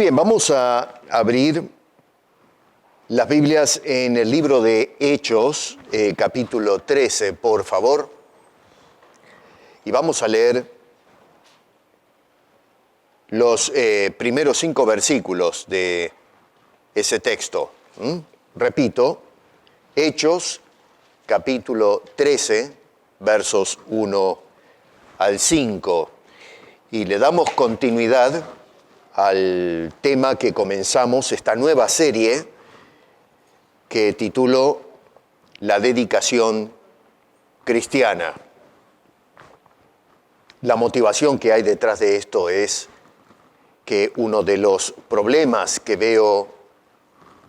bien, vamos a abrir las Biblias en el libro de Hechos, capítulo 13, por favor. Y vamos a leer los primeros 5 versículos de ese texto. Repito, Hechos, capítulo 13, versos 1 al 5. Y le damos continuidad al tema que comenzamos, esta nueva serie que titulo La dedicación cristiana. La motivación que hay detrás de esto es que uno de los problemas que veo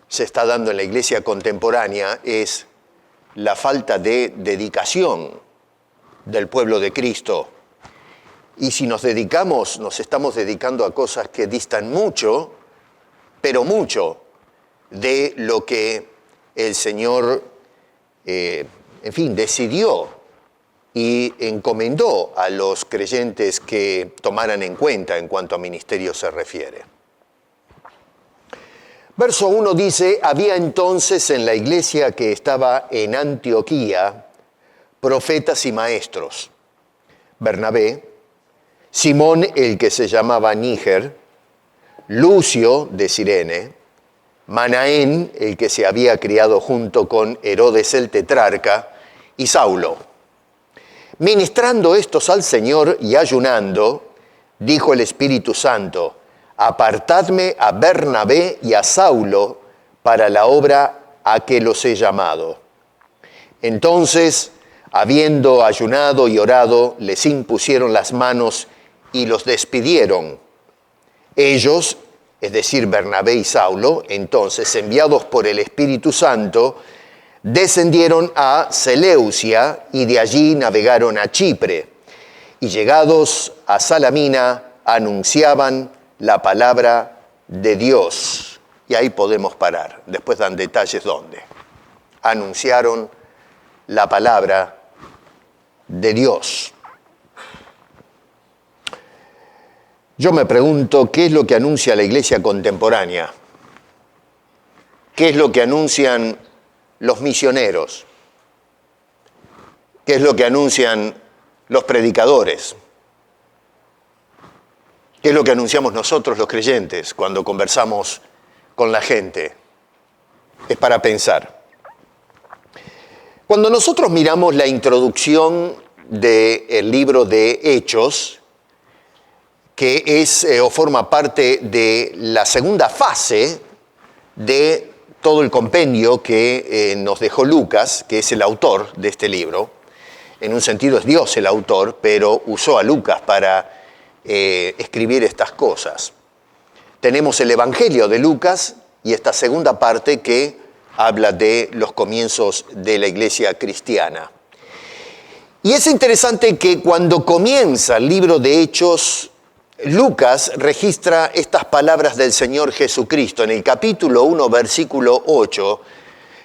se está dando en la iglesia contemporánea es la falta de dedicación del pueblo de Cristo. Y si nos estamos dedicando a cosas que distan mucho, pero mucho, de lo que el Señor, decidió y encomendó a los creyentes que tomaran en cuenta en cuanto a ministerio se refiere. Verso 1 dice: había entonces en la iglesia que estaba en Antioquía profetas y maestros, Bernabé, Simón el que se llamaba Níger, Lucio de Cirene, Manaén el que se había criado junto con Herodes el tetrarca, y Saulo. Ministrando estos al Señor y ayunando, dijo el Espíritu Santo: apartadme a Bernabé y a Saulo para la obra a que los he llamado. Entonces, habiendo ayunado y orado, les impusieron las manos y los despidieron. Ellos, es decir, Bernabé y Saulo, entonces, enviados por el Espíritu Santo, descendieron a Seleucia y de allí navegaron a Chipre. Y llegados a Salamina, anunciaban la palabra de Dios. Y ahí podemos parar. Después dan detalles dónde. Anunciaron la palabra de Dios. Yo me pregunto, ¿qué es lo que anuncia la iglesia contemporánea? ¿Qué es lo que anuncian los misioneros? ¿Qué es lo que anuncian los predicadores? ¿Qué es lo que anunciamos nosotros los creyentes cuando conversamos con la gente? Es para pensar. Cuando nosotros miramos la introducción del libro de Hechos, que es o forma parte de la segunda fase de todo el compendio que nos dejó Lucas, que es el autor de este libro. En un sentido es Dios el autor, pero usó a Lucas para escribir estas cosas. Tenemos el Evangelio de Lucas y esta segunda parte que habla de los comienzos de la iglesia cristiana. Y es interesante que cuando comienza el libro de Hechos, Lucas registra estas palabras del Señor Jesucristo en el capítulo 1, versículo 8,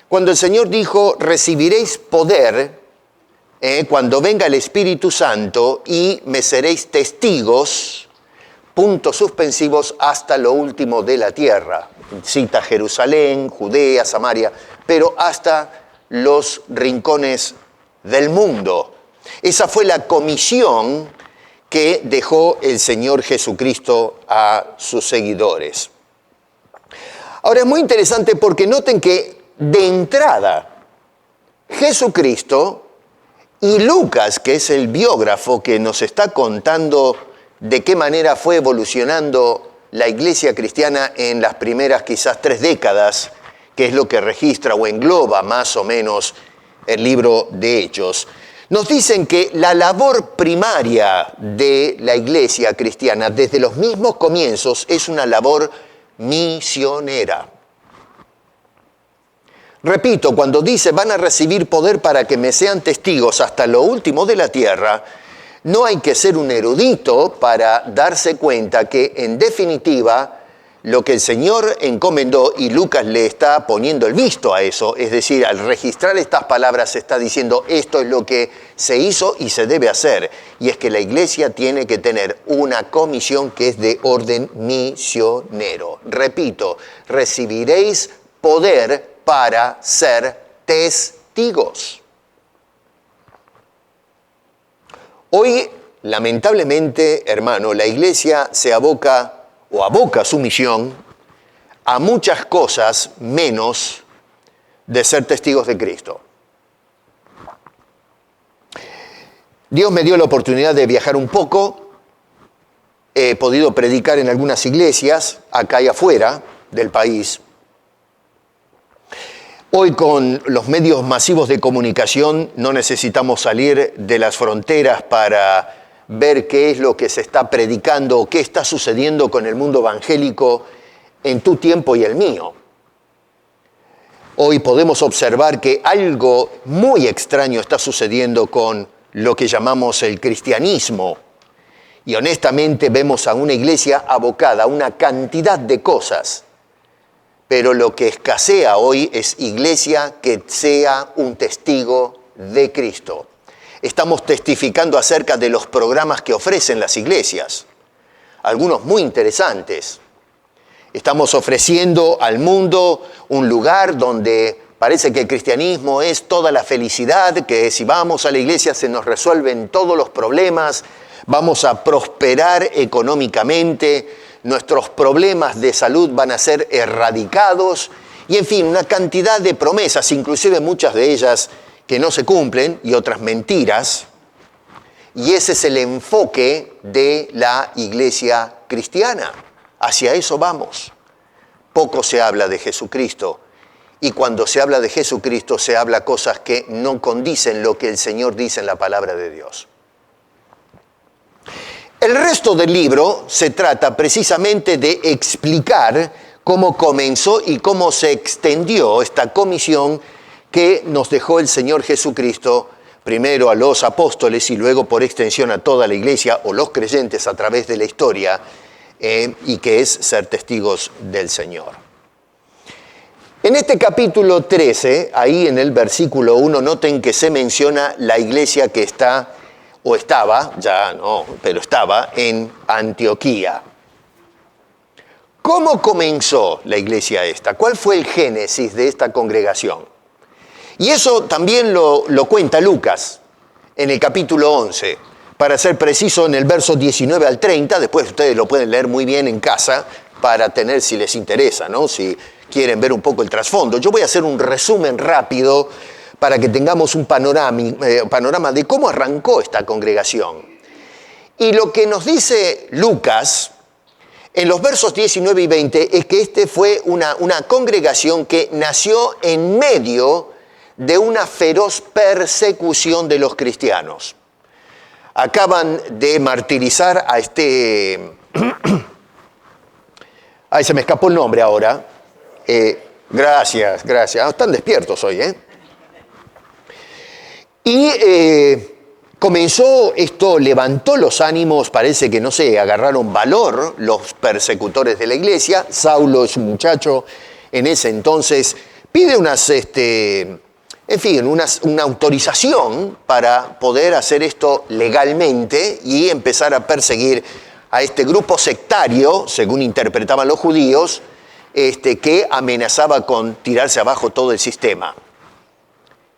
cuando el Señor dijo: recibiréis poder cuando venga el Espíritu Santo y me seréis testigos, puntos suspensivos, hasta lo último de la tierra. Cita Jerusalén, Judea, Samaria, pero hasta los rincones del mundo. Esa fue la comisión que dejó el Señor Jesucristo a sus seguidores. Ahora es muy interesante porque noten que de entrada Jesucristo y Lucas, que es el biógrafo que nos está contando de qué manera fue evolucionando la iglesia cristiana en las primeras quizás 3 décadas, que es lo que registra o engloba más o menos el libro de Hechos, nos dicen que la labor primaria de la iglesia cristiana desde los mismos comienzos es una labor misionera. Repito, cuando dice van a recibir poder para que me sean testigos hasta lo último de la tierra, no hay que ser un erudito para darse cuenta que en definitiva lo que el Señor encomendó, y Lucas le está poniendo el visto a eso, es decir, al registrar estas palabras se está diciendo esto es lo que se hizo y se debe hacer, y es que la iglesia tiene que tener una comisión que es de orden misionero. Repito, recibiréis poder para ser testigos. Hoy, lamentablemente, hermano, la iglesia se aboca su misión a muchas cosas menos de ser testigos de Cristo. Dios me dio la oportunidad de viajar un poco, he podido predicar en algunas iglesias, acá y afuera del país. Hoy con los medios masivos de comunicación no necesitamos salir de las fronteras para ver qué es lo que se está predicando o qué está sucediendo con el mundo evangélico en tu tiempo y el mío. Hoy podemos observar que algo muy extraño está sucediendo con lo que llamamos el cristianismo. Y honestamente vemos a una iglesia abocada a una cantidad de cosas. Pero lo que escasea hoy es iglesia que sea un testigo de Cristo. Estamos testificando acerca de los programas que ofrecen las iglesias, algunos muy interesantes. Estamos ofreciendo al mundo un lugar donde parece que el cristianismo es toda la felicidad, que si vamos a la iglesia se nos resuelven todos los problemas, vamos a prosperar económicamente, nuestros problemas de salud van a ser erradicados, y en fin, una cantidad de promesas, inclusive muchas de ellas que no se cumplen y otras mentiras, y ese es el enfoque de la iglesia cristiana. Hacia eso vamos. Poco se habla de Jesucristo, y cuando se habla de Jesucristo se habla cosas que no condicen lo que el Señor dice en la palabra de Dios. El resto del libro se trata precisamente de explicar cómo comenzó y cómo se extendió esta comisión que nos dejó el Señor Jesucristo, primero a los apóstoles y luego por extensión a toda la iglesia o los creyentes a través de la historia, y que es ser testigos del Señor. En este capítulo 13, ahí en el versículo 1, noten que se menciona la iglesia que está, o estaba, ya no, pero estaba en Antioquía. ¿Cómo comenzó la iglesia esta? ¿Cuál fue el génesis de esta congregación? Y eso también lo cuenta Lucas en el capítulo 11. Para ser preciso, en el verso 19 al 30, después ustedes lo pueden leer muy bien en casa para tener, si les interesa, ¿no? Si quieren ver un poco el trasfondo. Yo voy a hacer un resumen rápido para que tengamos un panorama de cómo arrancó esta congregación. Y lo que nos dice Lucas en los versos 19 y 20 es que este fue una congregación que nació en medio de una feroz persecución de los cristianos. Acaban de martirizar a Ay, se me escapó el nombre ahora. Gracias. Están despiertos hoy, ¿eh? Y comenzó esto, levantó los ánimos, parece que, no sé, agarraron valor los persecutores de la iglesia. Saulo es un muchacho en ese entonces, pide una autorización para poder hacer esto legalmente y empezar a perseguir a este grupo sectario, según interpretaban los judíos, que amenazaba con tirarse abajo todo el sistema.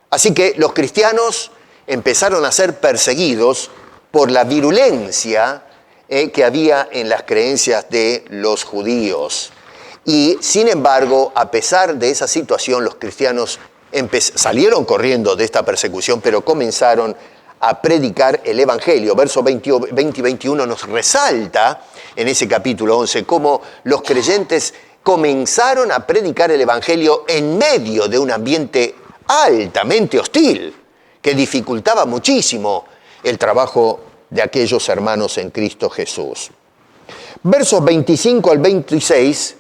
Así que los cristianos empezaron a ser perseguidos por la virulencia que había en las creencias de los judíos. Y sin embargo, a pesar de esa situación, los cristianos salieron corriendo de esta persecución, pero comenzaron a predicar el Evangelio. Verso 20 y 21 nos resalta en ese capítulo 11 cómo los creyentes comenzaron a predicar el Evangelio en medio de un ambiente altamente hostil, que dificultaba muchísimo el trabajo de aquellos hermanos en Cristo Jesús. Versos 25 al 26,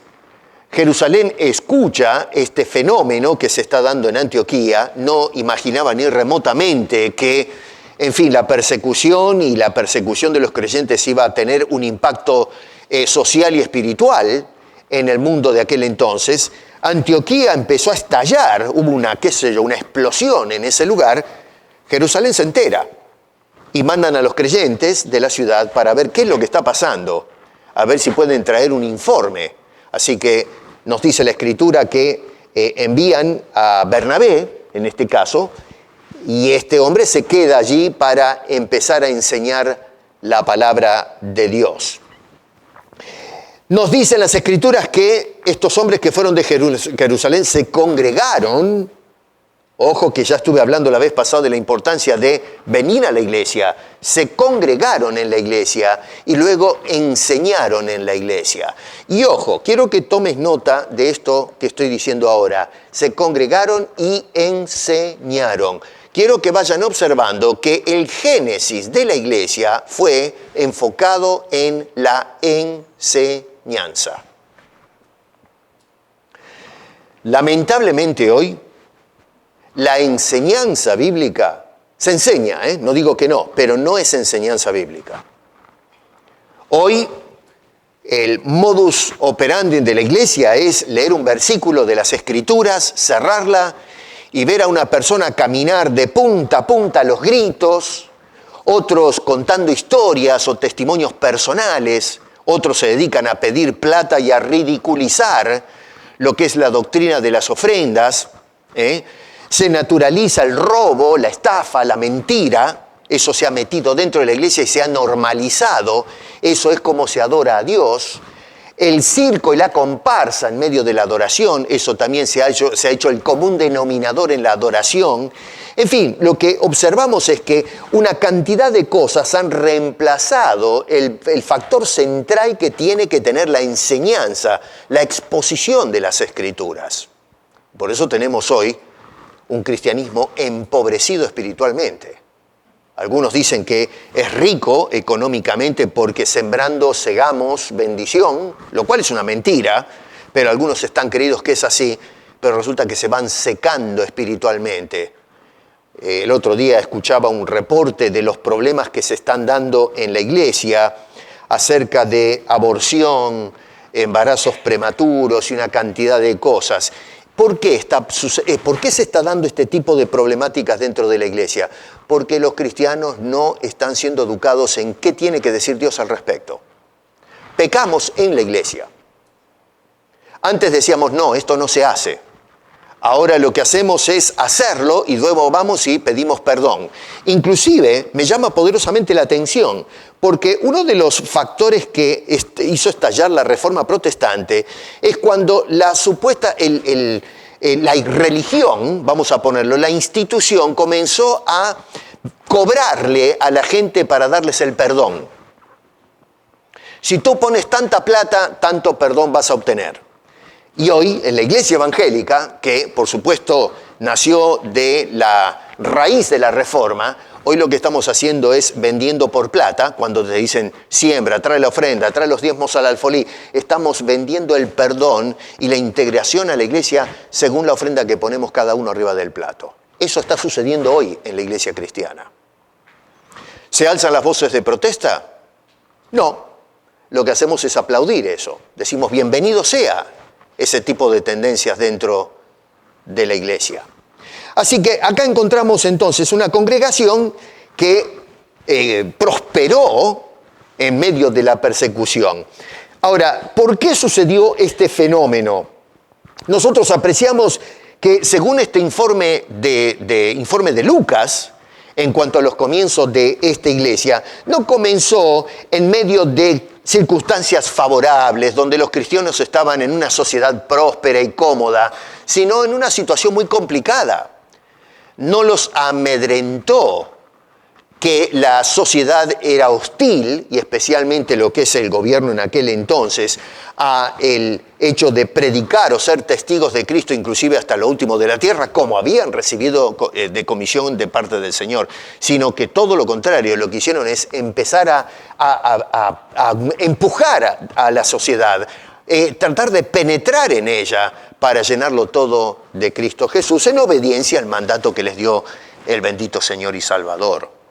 Jerusalén escucha este fenómeno que se está dando en Antioquía, no imaginaba ni remotamente que, en fin, la persecución de los creyentes iba a tener un impacto social y espiritual en el mundo de aquel entonces, Antioquía empezó a estallar, hubo una explosión en ese lugar, Jerusalén se entera y mandan a los creyentes de la ciudad para ver qué es lo que está pasando, a ver si pueden traer un informe. Así que nos dice la Escritura que envían a Bernabé, en este caso, y este hombre se queda allí para empezar a enseñar la palabra de Dios. Nos dicen las Escrituras que estos hombres que fueron de Jerusalén se congregaron. Ojo que ya estuve hablando la vez pasada de la importancia de venir a la iglesia. Se congregaron en la iglesia y luego enseñaron en la iglesia. Y ojo, quiero que tomes nota de esto que estoy diciendo ahora. Se congregaron y enseñaron. Quiero que vayan observando que el génesis de la iglesia fue enfocado en la enseñanza. Lamentablemente hoy, la enseñanza bíblica se enseña, no digo que no, pero no es enseñanza bíblica. Hoy el modus operandi de la iglesia es leer un versículo de las Escrituras, cerrarla y ver a una persona caminar de punta a punta a los gritos, otros contando historias o testimonios personales, otros se dedican a pedir plata y a ridiculizar lo que es la doctrina de las ofrendas, Se naturaliza el robo, la estafa, la mentira. Eso se ha metido dentro de la iglesia y se ha normalizado. Eso es como se adora a Dios. El circo y la comparsa en medio de la adoración, eso también se ha hecho el común denominador en la adoración. En fin, lo que observamos es que una cantidad de cosas han reemplazado el factor central que tiene que tener la enseñanza, la exposición de las Escrituras. Por eso tenemos hoy un cristianismo empobrecido espiritualmente. Algunos dicen que es rico económicamente porque sembrando segamos bendición, lo cual es una mentira, pero algunos están creídos que es así, pero resulta que se van secando espiritualmente. El otro día escuchaba un reporte de los problemas que se están dando en la iglesia acerca de aborción, embarazos prematuros y una cantidad de cosas. ¿Por qué se está dando este tipo de problemáticas dentro de la iglesia? Porque los cristianos no están siendo educados en qué tiene que decir Dios al respecto. Pecamos en la iglesia. Antes decíamos, no, esto no se hace. Ahora lo que hacemos es hacerlo y luego vamos y pedimos perdón. Inclusive me llama poderosamente la atención porque uno de los factores que hizo estallar la Reforma Protestante es cuando la supuesta, la religión, vamos a ponerlo, la institución comenzó a cobrarle a la gente para darles el perdón. Si tú pones tanta plata, tanto perdón vas a obtener. Y hoy, en la iglesia evangélica, que por supuesto nació de la raíz de la Reforma, hoy lo que estamos haciendo es vendiendo por plata, cuando te dicen siembra, trae la ofrenda, trae los diezmos al alfolí, estamos vendiendo el perdón y la integración a la iglesia según la ofrenda que ponemos cada uno arriba del plato. Eso está sucediendo hoy en la iglesia cristiana. ¿Se alzan las voces de protesta? No. Lo que hacemos es aplaudir eso. Decimos bienvenido sea ese tipo de tendencias dentro de la iglesia. Así que acá encontramos entonces una congregación que prosperó en medio de la persecución. Ahora, ¿por qué sucedió este fenómeno? Nosotros apreciamos que según este informe de Lucas, en cuanto a los comienzos de esta iglesia, no comenzó en medio de circunstancias favorables, donde los cristianos estaban en una sociedad próspera y cómoda, sino en una situación muy complicada. No los amedrentó que la sociedad era hostil, y especialmente lo que es el gobierno en aquel entonces, a el hecho de predicar o ser testigos de Cristo, inclusive hasta lo último de la tierra, como habían recibido de comisión de parte del Señor, sino que todo lo contrario, lo que hicieron es empezar a empujar a la sociedad, tratar de penetrar en ella para llenarlo todo de Cristo Jesús, en obediencia al mandato que les dio el bendito Señor y Salvador.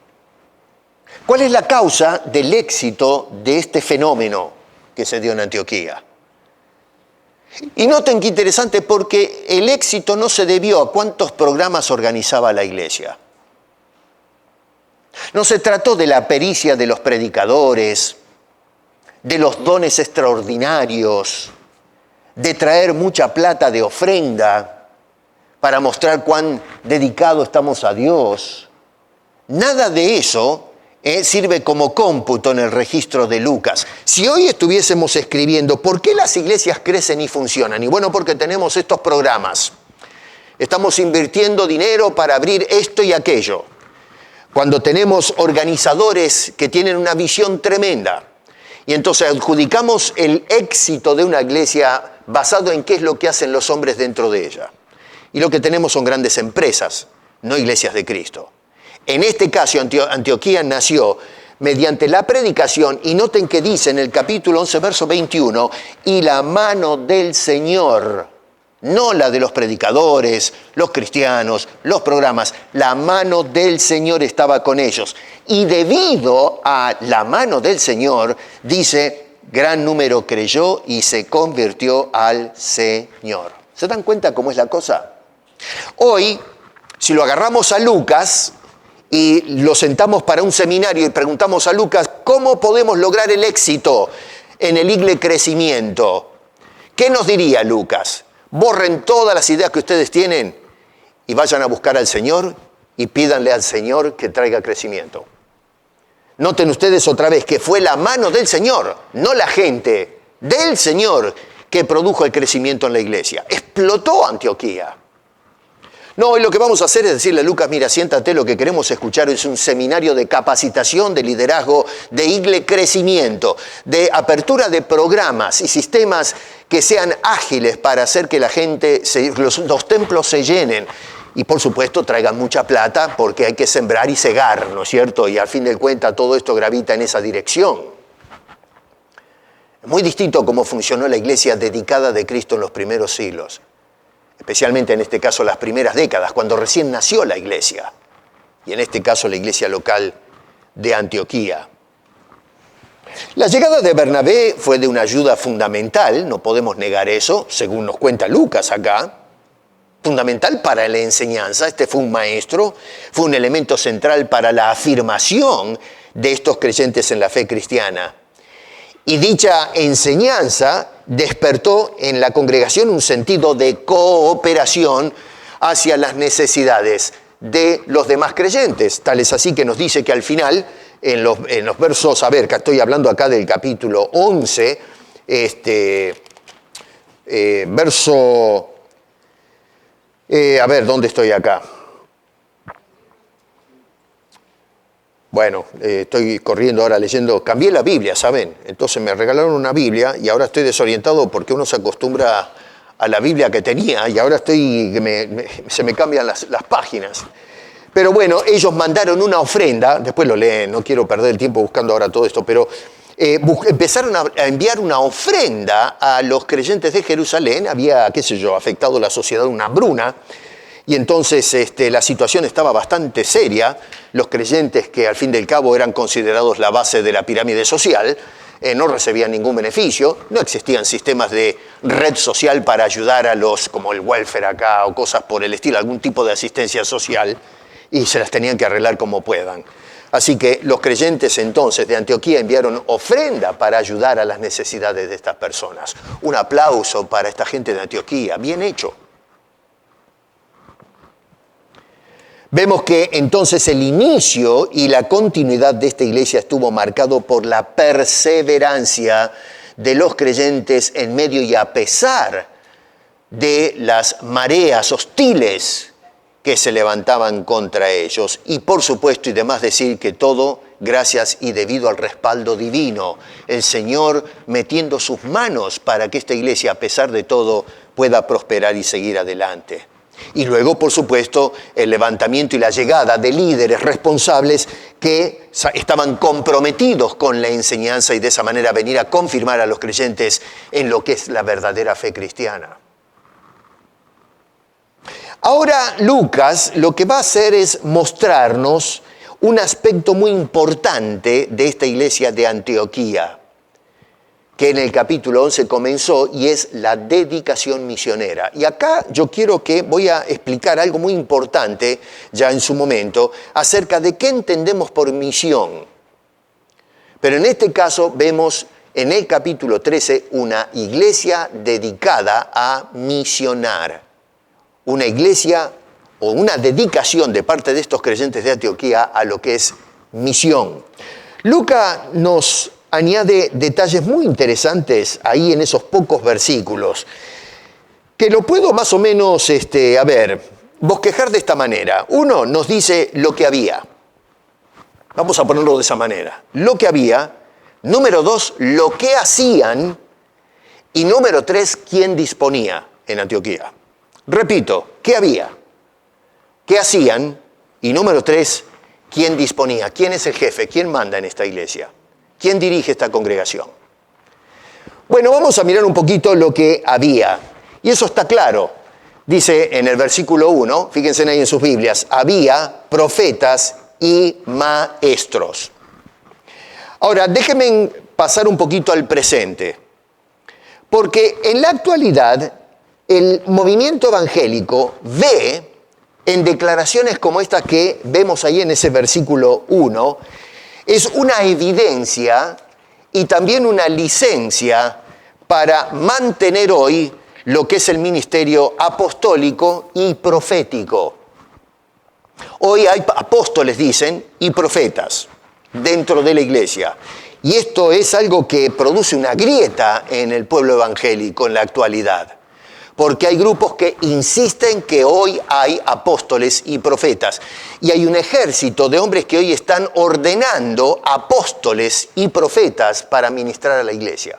¿Cuál es la causa del éxito de este fenómeno que se dio en Antioquía? Y noten qué interesante, porque el éxito no se debió a cuántos programas organizaba la iglesia. No se trató de la pericia de los predicadores, de los dones extraordinarios, de traer mucha plata de ofrenda para mostrar cuán dedicados estamos a Dios. Nada de eso sirve como cómputo en el registro de Lucas. Si hoy estuviésemos escribiendo ¿por qué las iglesias crecen y funcionan? Y bueno, porque tenemos estos programas. Estamos invirtiendo dinero para abrir esto y aquello. Cuando tenemos organizadores que tienen una visión tremenda. Y entonces adjudicamos el éxito de una iglesia basado en qué es lo que hacen los hombres dentro de ella. Y lo que tenemos son grandes empresas, no iglesias de Cristo. En este caso, Antioquía nació mediante la predicación, y noten que dice en el capítulo 11, verso 21, y la mano del Señor, no la de los predicadores, los cristianos, los programas, la mano del Señor estaba con ellos. Y debido a la mano del Señor, dice, gran número creyó y se convirtió al Señor. ¿Se dan cuenta cómo es la cosa? Hoy, si lo agarramos a Lucas y lo sentamos para un seminario y preguntamos a Lucas, ¿cómo podemos lograr el éxito en el igle crecimiento? ¿Qué nos diría Lucas? Borren todas las ideas que ustedes tienen y vayan a buscar al Señor y pídanle al Señor que traiga crecimiento. Noten ustedes otra vez que fue la mano del Señor, no la gente, del Señor que produjo el crecimiento en la iglesia. Explotó Antioquía. No, hoy lo que vamos a hacer es decirle a Lucas, mira, siéntate, lo que queremos escuchar es un seminario de capacitación, de liderazgo, de igle crecimiento, de apertura de programas y sistemas que sean ágiles para hacer que la gente, los templos se llenen. Y por supuesto traigan mucha plata porque hay que sembrar y cegar, ¿no es cierto? Y al fin de cuentas todo esto gravita en esa dirección. Es muy distinto cómo funcionó la iglesia dedicada de Cristo en los primeros siglos. Especialmente en este caso las primeras décadas, cuando recién nació la iglesia. Y en este caso la iglesia local de Antioquía. La llegada de Bernabé fue de una ayuda fundamental, no podemos negar eso, según nos cuenta Lucas acá. Fundamental para la enseñanza, este fue un maestro, fue un elemento central para la afirmación de estos creyentes en la fe cristiana. Y dicha enseñanza despertó en la congregación un sentido de cooperación hacia las necesidades de los demás creyentes. Tal es así que nos dice que al final, en los versos, a ver, que estoy hablando acá del capítulo 11, verso... a ver, ¿dónde estoy acá? Bueno, estoy corriendo ahora leyendo, cambié la Biblia, ¿saben? Entonces me regalaron una Biblia y ahora estoy desorientado porque uno se acostumbra a la Biblia que tenía y ahora se me cambian las páginas. Pero bueno, ellos mandaron una ofrenda, después lo leen, no quiero perder el tiempo buscando ahora todo esto, pero empezaron a enviar una ofrenda a los creyentes de Jerusalén. Había, qué sé yo, afectado la sociedad una hambruna. Y entonces la situación estaba bastante seria. Los creyentes, que al fin del cabo eran considerados la base de la pirámide social, no recibían ningún beneficio. No existían sistemas de red social para ayudar a los, como el welfare acá o cosas por el estilo, algún tipo de asistencia social, y se las tenían que arreglar como puedan. Así que los creyentes entonces de Antioquía enviaron ofrenda para ayudar a las necesidades de estas personas. Un aplauso para esta gente de Antioquía, bien hecho. Vemos que entonces el inicio y la continuidad de esta iglesia estuvo marcado por la perseverancia de los creyentes en medio y a pesar de las mareas hostiles que se levantaban contra ellos. Y por supuesto, y demás decir que todo gracias y debido al respaldo divino, el Señor metiendo sus manos para que esta iglesia, a pesar de todo, pueda prosperar y seguir adelante. Y luego, por supuesto, el levantamiento y la llegada de líderes responsables que estaban comprometidos con la enseñanza y de esa manera venir a confirmar a los creyentes en lo que es la verdadera fe cristiana. Ahora Lucas lo que va a hacer es mostrarnos un aspecto muy importante de esta iglesia de Antioquía, que en el capítulo 11 comenzó, y es la dedicación misionera. Y acá yo voy a explicar algo muy importante ya en su momento acerca de qué entendemos por misión. Pero en este caso vemos en el capítulo 13 una iglesia dedicada a misionar. Una iglesia o una dedicación de parte de estos creyentes de Antioquía a lo que es misión. Lucas nos añade detalles muy interesantes ahí en esos pocos versículos, que lo puedo más o menos, bosquejar de esta manera. Uno nos dice lo que había. Vamos a ponerlo de esa manera. Lo que había. Número 2, lo que hacían. Y número 3, quién disponía en Antioquía. Repito, ¿qué había? ¿Qué hacían? Y número 3, quién disponía. ¿Quién es el jefe? ¿Quién manda en esta iglesia? ¿Quién dirige esta congregación? Bueno, vamos a mirar un poquito lo que había. Y eso está claro. Dice en el versículo 1, fíjense ahí en sus Biblias, había profetas y maestros. Ahora, déjenme pasar un poquito al presente. Porque en la actualidad, el movimiento evangélico ve en declaraciones como esta que vemos ahí en ese versículo 1, es una evidencia y también una licencia para mantener hoy lo que es el ministerio apostólico y profético. Hoy hay apóstoles, dicen, y profetas dentro de la iglesia. Y esto es algo que produce una grieta en el pueblo evangélico en la actualidad. Porque hay grupos que insisten que hoy hay apóstoles y profetas. Y hay un ejército de hombres que hoy están ordenando apóstoles y profetas para ministrar a la iglesia.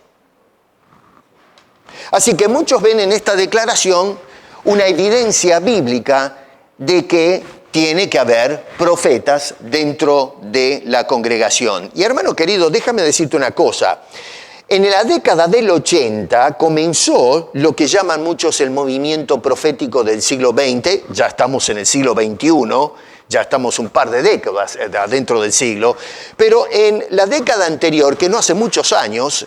Así que muchos ven en esta declaración una evidencia bíblica de que tiene que haber profetas dentro de la congregación. Y hermano querido, déjame decirte una cosa. En la década del 80 comenzó lo que llaman muchos el movimiento profético del siglo XX, ya estamos en el siglo XXI, ya estamos un par de décadas dentro del siglo, pero en la década anterior, que no hace muchos años,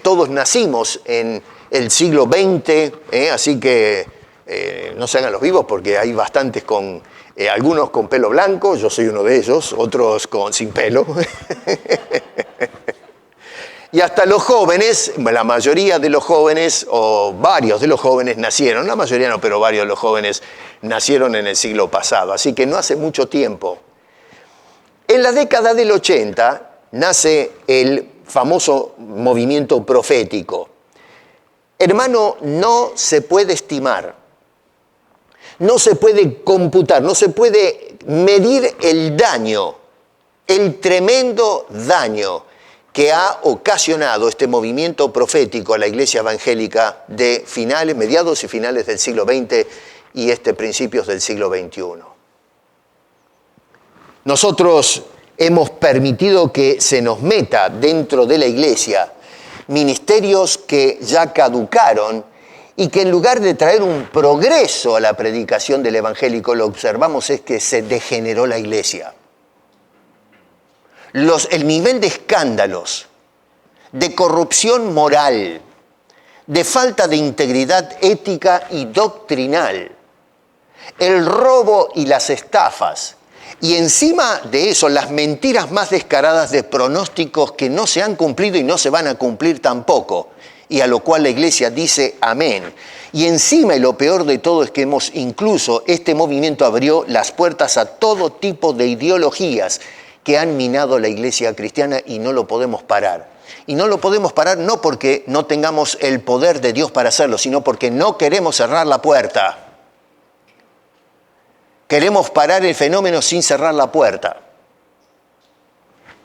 todos nacimos en el siglo XX, así que no se hagan los vivos porque hay bastantes con, algunos con pelo blanco, yo soy uno de ellos, otros sin pelo. Y hasta los jóvenes, la mayoría de los jóvenes, o varios de los jóvenes nacieron, la mayoría no, pero varios de los jóvenes nacieron en el siglo pasado, así que no hace mucho tiempo. En la década del 80 nace el famoso movimiento profético. Hermano, no se puede estimar, no se puede computar, no se puede medir el daño, el tremendo daño que ha ocasionado este movimiento profético a la iglesia evangélica de mediados y finales del siglo XX y principios del siglo XXI. Nosotros hemos permitido que se nos meta dentro de la iglesia ministerios que ya caducaron y que en lugar de traer un progreso a la predicación del evangélico, lo observamos es que se degeneró la iglesia. El nivel de escándalos, de corrupción moral, de falta de integridad ética y doctrinal, el robo y las estafas, y encima de eso las mentiras más descaradas de pronósticos que no se han cumplido y no se van a cumplir tampoco, y a lo cual la iglesia dice amén. Y encima, y lo peor de todo es que este movimiento abrió las puertas a todo tipo de ideologías que han minado la iglesia cristiana y no lo podemos parar. Y no lo podemos parar no porque no tengamos el poder de Dios para hacerlo, sino porque no queremos cerrar la puerta. Queremos parar el fenómeno sin cerrar la puerta.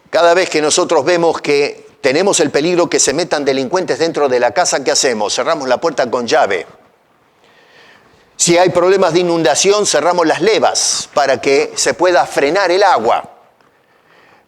Cada vez que nosotros vemos que tenemos el peligro que se metan delincuentes dentro de la casa, ¿qué hacemos? Cerramos la puerta con llave. Si hay problemas de inundación, cerramos las levas para que se pueda frenar el agua.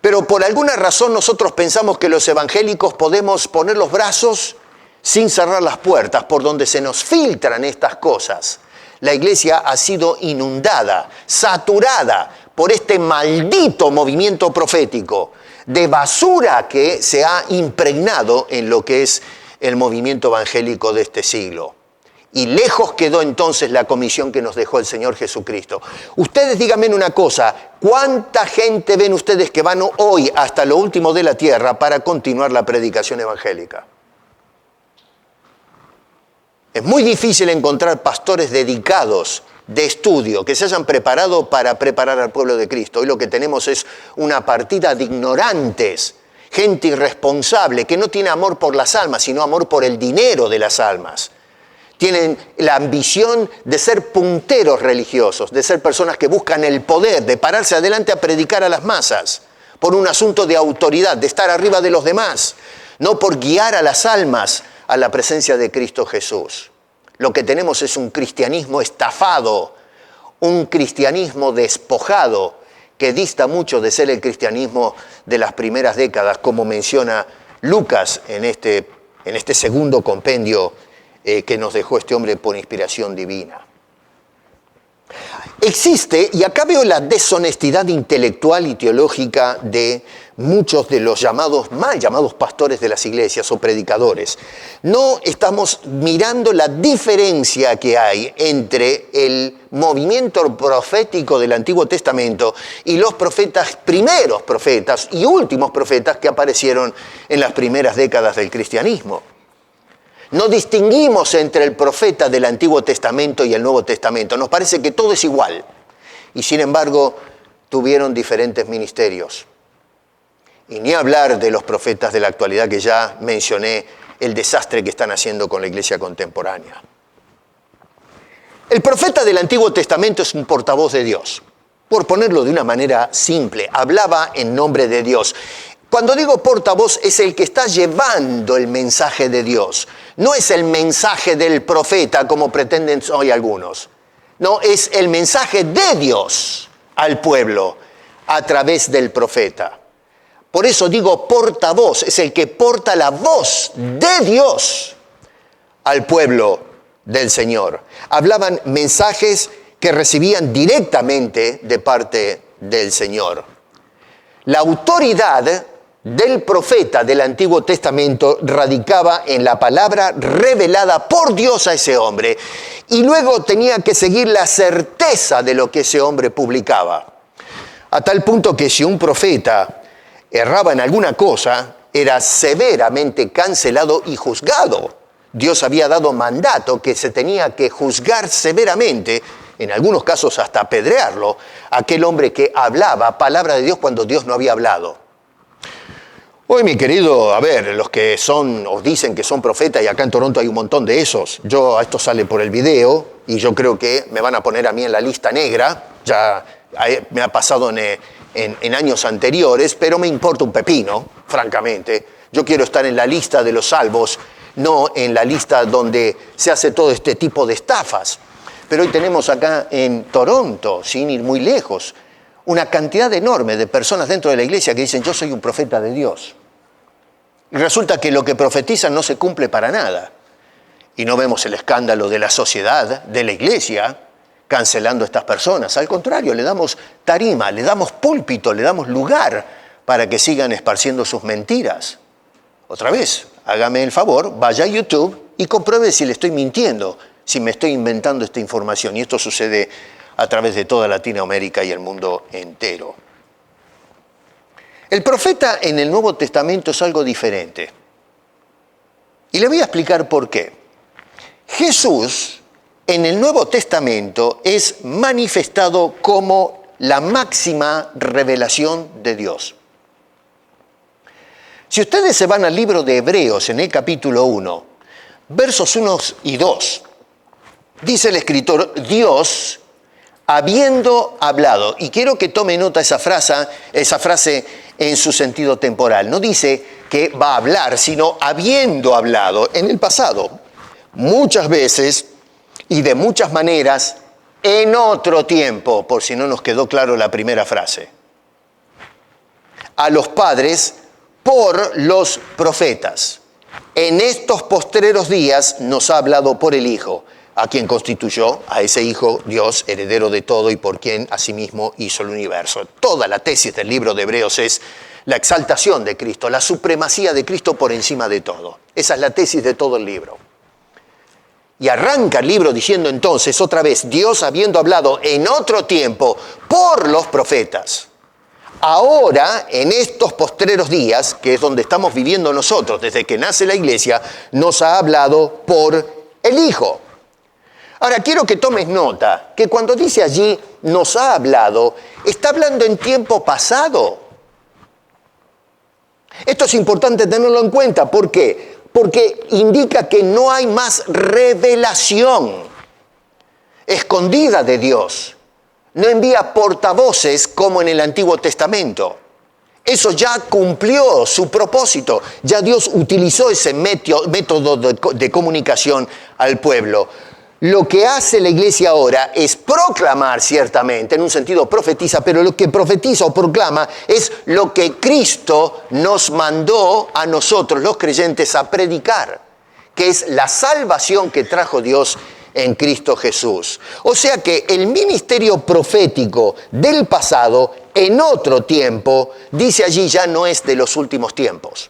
Pero por alguna razón nosotros pensamos que los evangélicos podemos poner los brazos sin cerrar las puertas por donde se nos filtran estas cosas. La iglesia ha sido inundada, saturada por este maldito movimiento profético. de basura que se ha impregnado en lo que es el movimiento evangélico de este siglo. Y lejos quedó entonces la comisión que nos dejó el Señor Jesucristo. Ustedes díganme una cosa, ¿cuánta gente ven ustedes que van hoy hasta lo último de la tierra para continuar la predicación evangélica? Es muy difícil encontrar pastores dedicados de estudio, que se hayan preparado para preparar al pueblo de Cristo. Hoy lo que tenemos es una partida de ignorantes, gente irresponsable, que no tiene amor por las almas, sino amor por el dinero de las almas. Tienen la ambición de ser punteros religiosos, de ser personas que buscan el poder, de pararse adelante a predicar a las masas, por un asunto de autoridad, de estar arriba de los demás, no por guiar a las almas a la presencia de Cristo Jesús. Lo que tenemos es un cristianismo estafado, un cristianismo despojado, que dista mucho de ser el cristianismo de las primeras décadas, como menciona Lucas en este segundo compendio que nos dejó este hombre por inspiración divina. Existe, y acá veo la deshonestidad intelectual y teológica de muchos de los mal llamados pastores de las iglesias o predicadores. No estamos mirando la diferencia que hay entre el movimiento profético del Antiguo Testamento y los primeros profetas y últimos profetas que aparecieron en las primeras décadas del cristianismo. No distinguimos entre el profeta del Antiguo Testamento y el Nuevo Testamento. Nos parece que todo es igual. Y sin embargo, tuvieron diferentes ministerios. Y ni hablar de los profetas de la actualidad, que ya mencioné el desastre que están haciendo con la iglesia contemporánea. El profeta del Antiguo Testamento es un portavoz de Dios. Por ponerlo de una manera simple, hablaba en nombre de Dios. Cuando digo portavoz, es el que está llevando el mensaje de Dios. No es el mensaje del profeta, como pretenden hoy algunos. No, es el mensaje de Dios al pueblo a través del profeta. Por eso digo portavoz, es el que porta la voz de Dios al pueblo del Señor. Hablaban mensajes que recibían directamente de parte del Señor. La autoridad del profeta del Antiguo Testamento radicaba en la palabra revelada por Dios a ese hombre, y luego tenía que seguir la certeza de lo que ese hombre publicaba. A tal punto que si un profeta erraba en alguna cosa, era severamente cancelado y juzgado. Dios había dado mandato que se tenía que juzgar severamente, en algunos casos hasta apedrearlo, a aquel hombre que hablaba palabra de Dios cuando Dios no había hablado. Hoy, mi querido, los que son o dicen que son profetas, y acá en Toronto hay un montón de esos. Esto sale por el video y yo creo que me van a poner a mí en la lista negra. Ya me ha pasado en años anteriores, pero me importa un pepino, francamente. Yo quiero estar en la lista de los salvos, no en la lista donde se hace todo este tipo de estafas. Pero hoy tenemos acá en Toronto, sin ir muy lejos, una cantidad enorme de personas dentro de la iglesia que dicen: yo soy un profeta de Dios. Y resulta que lo que profetizan no se cumple para nada. Y no vemos el escándalo de la sociedad, de la iglesia, cancelando a estas personas. Al contrario, le damos tarima, le damos púlpito, le damos lugar para que sigan esparciendo sus mentiras. Otra vez, hágame el favor, vaya a YouTube y compruebe si le estoy mintiendo, si me estoy inventando esta información. Y esto sucede a través de toda Latinoamérica y el mundo entero. El profeta en el Nuevo Testamento es algo diferente. Y le voy a explicar por qué. Jesús en el Nuevo Testamento es manifestado como la máxima revelación de Dios. Si ustedes se van al libro de Hebreos en el capítulo 1, versos 1 y 2, dice el escritor: Dios, habiendo hablado, y quiero que tome nota esa frase en su sentido temporal. No dice que va a hablar, sino habiendo hablado en el pasado, muchas veces y de muchas maneras, en otro tiempo, por si no nos quedó claro la primera frase, a los padres por los profetas. En estos postreros días nos ha hablado por el Hijo, a quien constituyó, a ese Hijo, Dios, heredero de todo y por quien asimismo hizo el universo. Toda la tesis del libro de Hebreos es: la exaltación de Cristo, la supremacía de Cristo por encima de todo. Esa es la tesis de todo el libro. Y arranca el libro diciendo entonces, otra vez, Dios habiendo hablado en otro tiempo por los profetas. Ahora, en estos postreros días, que es donde estamos viviendo nosotros, desde que nace la iglesia, nos ha hablado por el Hijo. Ahora, quiero que tomes nota, que cuando dice allí, nos ha hablado, está hablando en tiempo pasado. Esto es importante tenerlo en cuenta. ¿Por qué? Porque indica que no hay más revelación escondida de Dios. No envía portavoces como en el Antiguo Testamento. Eso ya cumplió su propósito. Ya Dios utilizó ese método de comunicación al pueblo. Lo que hace la iglesia ahora es proclamar ciertamente, en un sentido profetiza, pero lo que profetiza o proclama es lo que Cristo nos mandó a nosotros, los creyentes, a predicar, que es la salvación que trajo Dios en Cristo Jesús. O sea que el ministerio profético del pasado, en otro tiempo, dice allí ya no es de los últimos tiempos.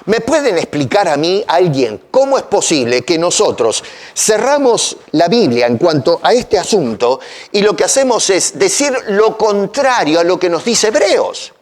¿Me pueden explicar a mí, alguien, cómo es posible que nosotros cerramos la Biblia en cuanto a este asunto y lo que hacemos es decir lo contrario a lo que nos dice Hebreos?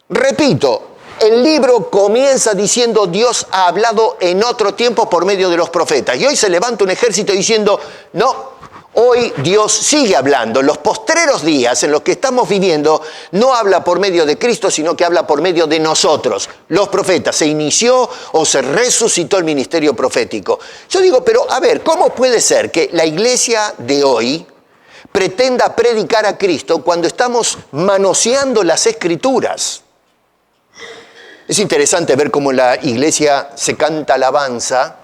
Repito, el libro comienza diciendo Dios ha hablado en otro tiempo por medio de los profetas. Y hoy se levanta un ejército diciendo, no, hoy Dios sigue hablando. Los postreros días en los que estamos viviendo no habla por medio de Cristo, sino que habla por medio de nosotros, los profetas. Se inició o se resucitó el ministerio profético. Yo digo, pero a ver, ¿cómo puede ser que la iglesia de hoy pretenda predicar a Cristo cuando estamos manoseando las Escrituras? Es interesante ver cómo la iglesia se canta alabanza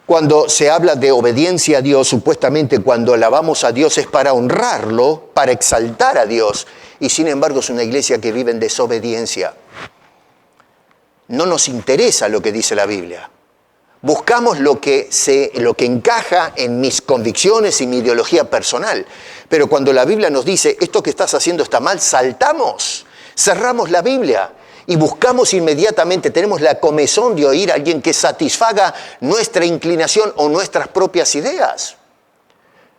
cuando se habla de obediencia a Dios. Supuestamente cuando alabamos a Dios es para honrarlo, para exaltar a Dios. Y sin embargo es una iglesia que vive en desobediencia. No nos interesa lo que dice la Biblia. Buscamos lo que encaja en mis convicciones y mi ideología personal. Pero cuando la Biblia nos dice, esto que estás haciendo está mal, saltamos, cerramos la Biblia. Y buscamos inmediatamente, tenemos la comezón de oír a alguien que satisfaga nuestra inclinación o nuestras propias ideas.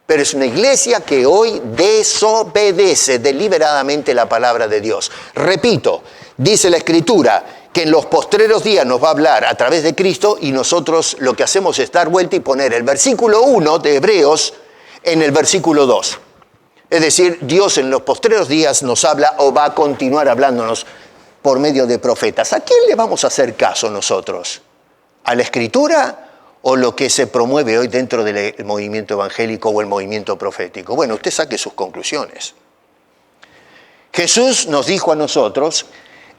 Pero es una iglesia que hoy desobedece deliberadamente la palabra de Dios. Repito, dice la Escritura que en los postreros días nos va a hablar a través de Cristo y nosotros lo que hacemos es dar vuelta y poner el versículo 1 de Hebreos en el versículo 2. Es decir, Dios en los postreros días nos habla o va a continuar hablándonos por medio de profetas. ¿A quién le vamos a hacer caso nosotros? ¿A la Escritura o lo que se promueve hoy dentro del movimiento evangélico o el movimiento profético? Bueno, usted saque sus conclusiones. Jesús nos dijo a nosotros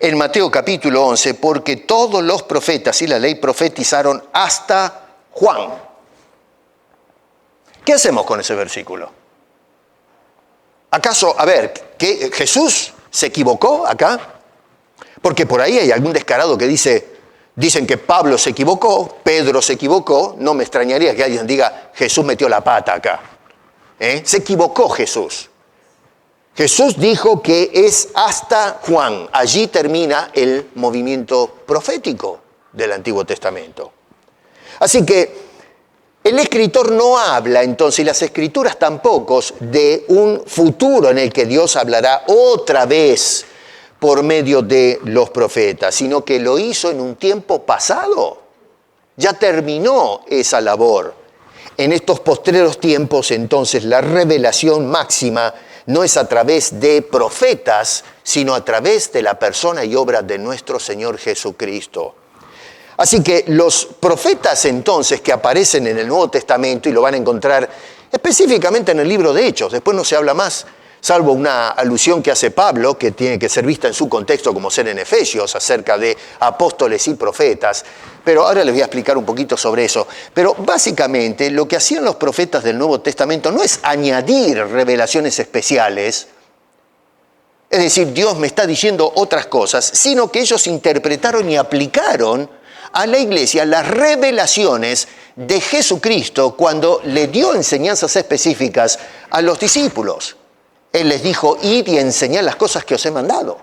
en Mateo capítulo 11, porque todos los profetas y la ley profetizaron hasta Juan. ¿Qué hacemos con ese versículo? ¿Acaso, a ver, que Jesús se equivocó acá? Porque por ahí hay algún descarado que dicen que Pablo se equivocó, Pedro se equivocó. No me extrañaría que alguien diga, Jesús metió la pata acá. Se equivocó Jesús. Jesús dijo que es hasta Juan. Allí termina el movimiento profético del Antiguo Testamento. Así que el escritor no habla entonces, y las Escrituras tampoco, de un futuro en el que Dios hablará otra vez por medio de los profetas, sino que lo hizo en un tiempo pasado. Ya terminó esa labor. En estos postreros tiempos, entonces, la revelación máxima no es a través de profetas, sino a través de la persona y obra de nuestro Señor Jesucristo. Así que los profetas, entonces, que aparecen en el Nuevo Testamento, y lo van a encontrar específicamente en el libro de Hechos, después no se habla más, salvo una alusión que hace Pablo, que tiene que ser vista en su contexto como ser en Efesios, acerca de apóstoles y profetas. Pero ahora les voy a explicar un poquito sobre eso. Pero básicamente lo que hacían los profetas del Nuevo Testamento no es añadir revelaciones especiales, es decir, Dios me está diciendo otras cosas, sino que ellos interpretaron y aplicaron a la iglesia las revelaciones de Jesucristo cuando le dio enseñanzas específicas a los discípulos. Él les dijo, id y enseñad las cosas que os he mandado.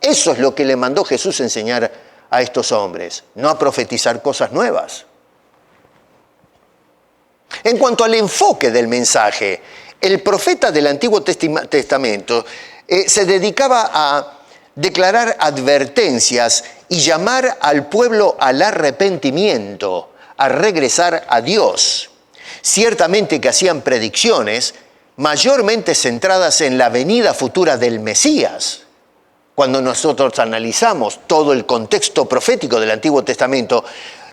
Eso es lo que le mandó Jesús enseñar a estos hombres, no a profetizar cosas nuevas. En cuanto al enfoque del mensaje, el profeta del Antiguo Testamento se dedicaba a declarar advertencias y llamar al pueblo al arrepentimiento, a regresar a Dios. Ciertamente que hacían predicciones mayormente centradas en la venida futura del Mesías. Cuando nosotros analizamos todo el contexto profético del Antiguo Testamento,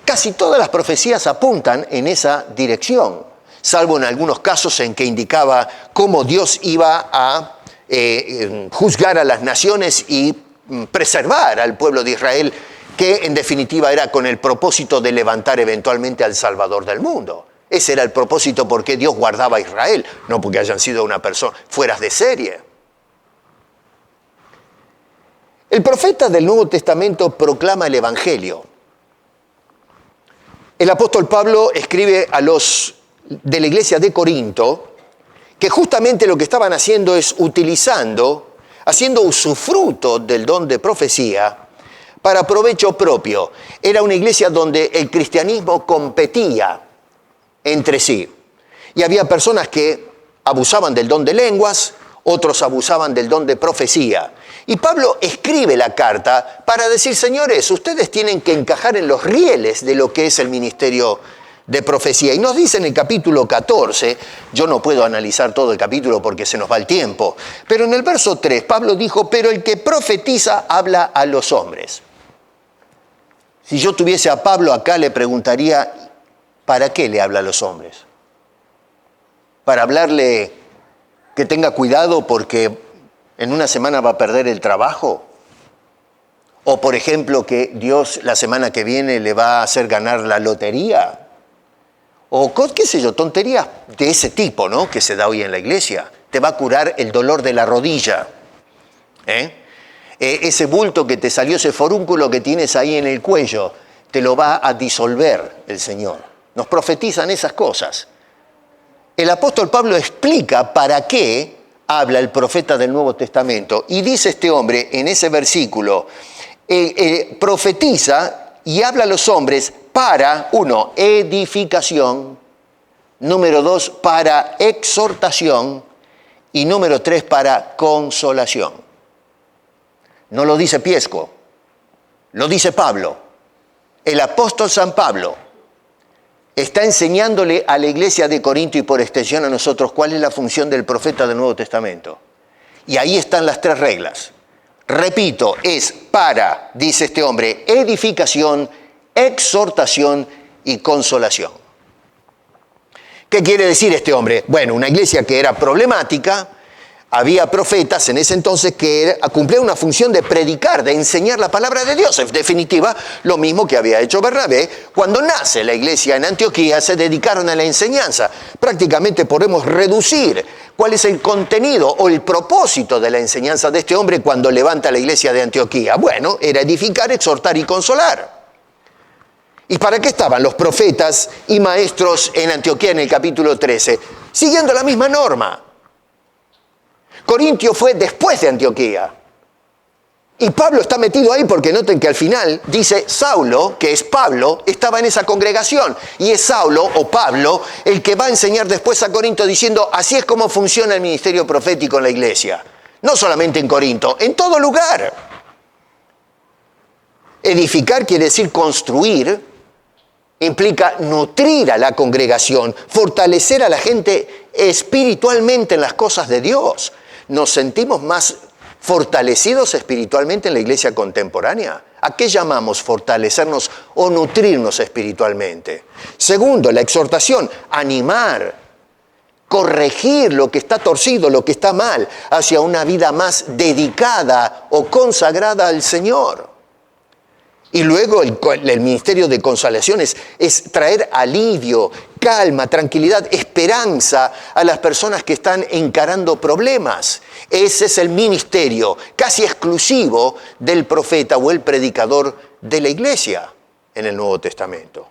casi todas las profecías apuntan en esa dirección, salvo en algunos casos en que indicaba cómo Dios iba a juzgar a las naciones y preservar al pueblo de Israel, que en definitiva era con el propósito de levantar eventualmente al Salvador del mundo. Ese era el propósito por qué Dios guardaba a Israel, no porque hayan sido una persona fuera de serie. El profeta del Nuevo Testamento proclama el Evangelio. El apóstol Pablo escribe a los de la iglesia de Corinto que justamente lo que estaban haciendo es haciendo usufructo del don de profecía para provecho propio. Era una iglesia donde el cristianismo competía entre sí. Y había personas que abusaban del don de lenguas, otros abusaban del don de profecía. Y Pablo escribe la carta para decir, señores, ustedes tienen que encajar en los rieles de lo que es el ministerio de profecía. Y nos dice en el capítulo 14, yo no puedo analizar todo el capítulo porque se nos va el tiempo, pero en el verso 3 Pablo dijo, pero el que profetiza habla a los hombres. Si yo tuviese a Pablo acá le preguntaría, ¿para qué le habla a los hombres? ¿Para hablarle que tenga cuidado porque en una semana va a perder el trabajo? ¿O por ejemplo que Dios la semana que viene le va a hacer ganar la lotería? O qué sé yo, tonterías de ese tipo, ¿no?, que se da hoy en la iglesia. Te va a curar el dolor de la rodilla. Ese bulto que te salió, ese forúnculo que tienes ahí en el cuello, te lo va a disolver el Señor. Nos profetizan esas cosas. El apóstol Pablo explica para qué habla el profeta del Nuevo Testamento. Y dice este hombre en ese versículo, profetiza y habla a los hombres para, 1, edificación, número 2, para exhortación y número 3, para consolación. No lo dice Piesco, lo dice Pablo. El apóstol San Pablo está enseñándole a la iglesia de Corinto y por extensión a nosotros cuál es la función del profeta del Nuevo Testamento. Y ahí están las 3 reglas. Repito, es para, dice este hombre, edificación, exhortación y consolación. ¿Qué quiere decir este hombre? Bueno, una iglesia que era problemática, había profetas en ese entonces que cumplían una función de predicar, de enseñar la palabra de Dios. En definitiva, lo mismo que había hecho Bernabé. Cuando nace la iglesia en Antioquía, se dedicaron a la enseñanza. Prácticamente podemos reducir cuál es el contenido o el propósito de la enseñanza de este hombre cuando levanta la iglesia de Antioquía. Bueno, era edificar, exhortar y consolar. ¿Y para qué estaban los profetas y maestros en Antioquía en el capítulo 13? Siguiendo la misma norma. Corintio fue después de Antioquía. Y Pablo está metido ahí porque noten que al final dice Saulo, que es Pablo, estaba en esa congregación. Y es Saulo o Pablo el que va a enseñar después a Corinto diciendo, así es como funciona el ministerio profético en la iglesia. No solamente en Corinto, en todo lugar. Edificar quiere decir construir, implica nutrir a la congregación, fortalecer a la gente espiritualmente en las cosas de Dios. ¿Nos sentimos más fortalecidos espiritualmente en la iglesia contemporánea? ¿A qué llamamos fortalecernos o nutrirnos espiritualmente? Segundo, la exhortación, animar, corregir lo que está torcido, lo que está mal, hacia una vida más dedicada o consagrada al Señor. Y luego el ministerio de consolación es traer alivio, calma, tranquilidad, esperanza a las personas que están encarando problemas. Ese es el ministerio casi exclusivo del profeta o el predicador de la iglesia en el Nuevo Testamento.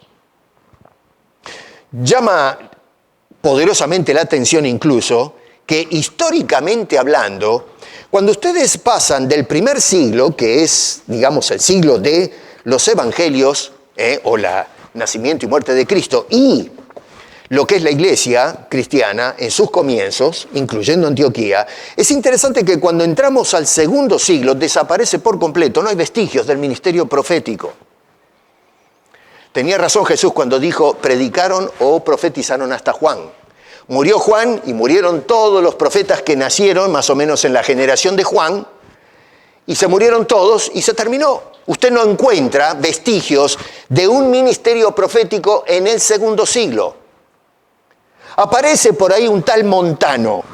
Llama poderosamente la atención incluso que históricamente hablando, Cuando ustedes pasan del primer siglo, que es, digamos, el siglo de los evangelios, o la nacimiento y muerte de Cristo, y lo que es la iglesia cristiana en sus comienzos, incluyendo Antioquía, es interesante que cuando entramos al segundo siglo desaparece por completo, no hay vestigios del ministerio profético. Tenía razón Jesús cuando dijo, predicaron o profetizaron hasta Juan. Murió Juan y murieron todos los profetas que nacieron más o menos en la generación de Juan, y se murieron todos y se terminó. Usted no encuentra vestigios de un ministerio profético en el segundo siglo. Aparece por ahí un tal Montano,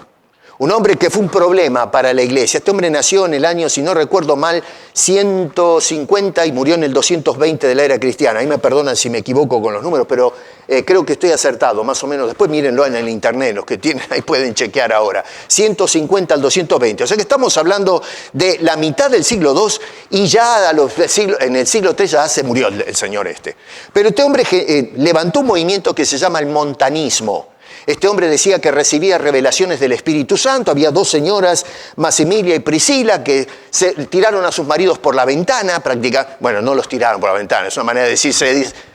un hombre que fue un problema para la iglesia. Este hombre nació en el año, si no recuerdo mal, 150 y murió en el 220 de la era cristiana. Ahí me perdonan si me equivoco con los números, pero creo que estoy acertado, más o menos. Después mírenlo en el internet, los que tienen ahí pueden chequear ahora. 150 al 220. O sea que estamos hablando de la mitad del siglo II y ya en el siglo III ya se murió el señor este. Pero este hombre levantó un movimiento que se llama el montanismo. Este hombre decía que recibía revelaciones del Espíritu Santo. Había dos señoras, Maximilia y Priscila, que se tiraron a sus maridos por la ventana, bueno, no los tiraron por la ventana, es una manera de decir,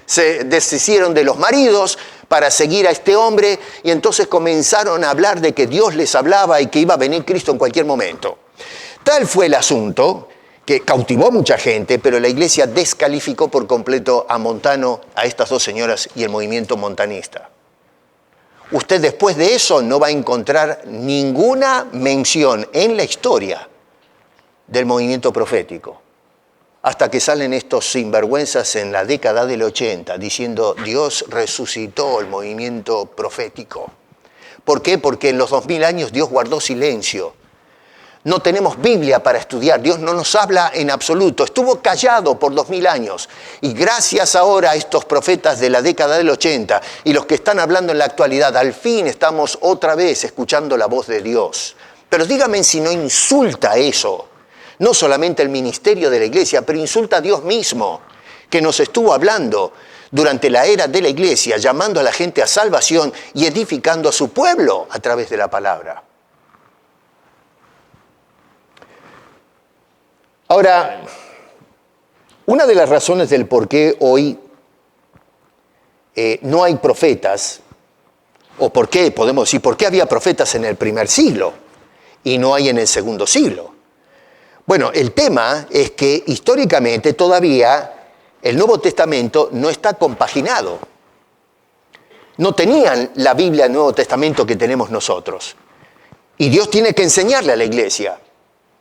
se deshicieron de los maridos para seguir a este hombre, y entonces comenzaron a hablar de que Dios les hablaba y que iba a venir Cristo en cualquier momento. Tal fue el asunto que cautivó a mucha gente, pero la iglesia descalificó por completo a Montano, a estas dos señoras y el movimiento montanista. Usted después de eso no va a encontrar ninguna mención en la historia del movimiento profético, hasta que salen estos sinvergüenzas en la década del 80 diciendo Dios resucitó el movimiento profético. ¿Por qué? Porque en los 2000 años Dios guardó silencio. No tenemos Biblia para estudiar, Dios no nos habla en absoluto, estuvo callado por 2000 años. Y gracias ahora a estos profetas de la década del 80 y los que están hablando en la actualidad, al fin estamos otra vez escuchando la voz de Dios. Pero dígame si no insulta eso, no solamente el ministerio de la iglesia, pero insulta a Dios mismo, que nos estuvo hablando durante la era de la iglesia, llamando a la gente a salvación y edificando a su pueblo a través de la palabra. Ahora, una de las razones del por qué hoy no hay profetas, o por qué, podemos decir, por qué había profetas en el primer siglo y no hay en el segundo siglo. Bueno, el tema es que históricamente todavía el Nuevo Testamento no está compaginado. No tenían la Biblia del Nuevo Testamento que tenemos nosotros. Y Dios tiene que enseñarle a la iglesia.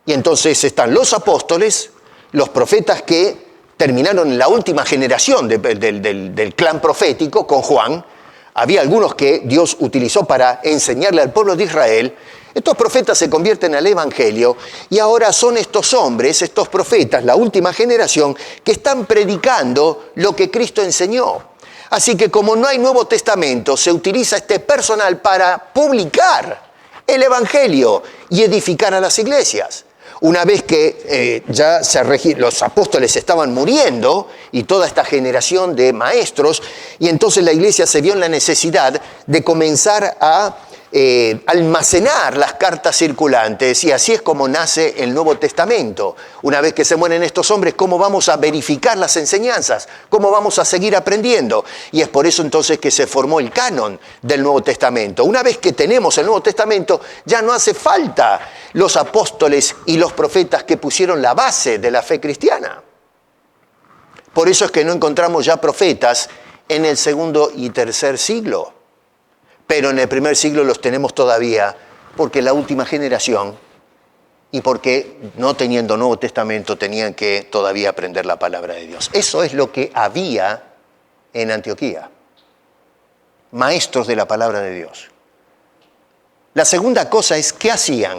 Y entonces están los apóstoles, los profetas que terminaron en la última generación del clan profético con Juan. Había algunos que Dios utilizó para enseñarle al pueblo de Israel. Estos profetas se convierten al Evangelio y ahora son estos hombres, estos profetas, la última generación, que están predicando lo que Cristo enseñó. Así que como no hay Nuevo Testamento, se utiliza este personal para publicar el Evangelio y edificar a las iglesias. Una vez que ya los apóstoles estaban muriendo y toda esta generación de maestros, y entonces la iglesia se vio en la necesidad de comenzar a almacenar las cartas circulantes, y así es como nace el Nuevo Testamento. Una vez que se mueren estos hombres, ¿cómo vamos a verificar las enseñanzas? ¿Cómo vamos a seguir aprendiendo? Y es por eso entonces que se formó el canon del Nuevo Testamento. Una vez que tenemos el Nuevo Testamento, ya no hace falta los apóstoles y los profetas que pusieron la base de la fe cristiana. Por eso es que no encontramos ya profetas en el segundo y tercer siglo. Pero en el primer siglo los tenemos todavía, porque la última generación, y porque no teniendo Nuevo Testamento tenían que todavía aprender la palabra de Dios. Eso es lo que había en Antioquía. Maestros de la palabra de Dios. La segunda cosa es, ¿qué hacían?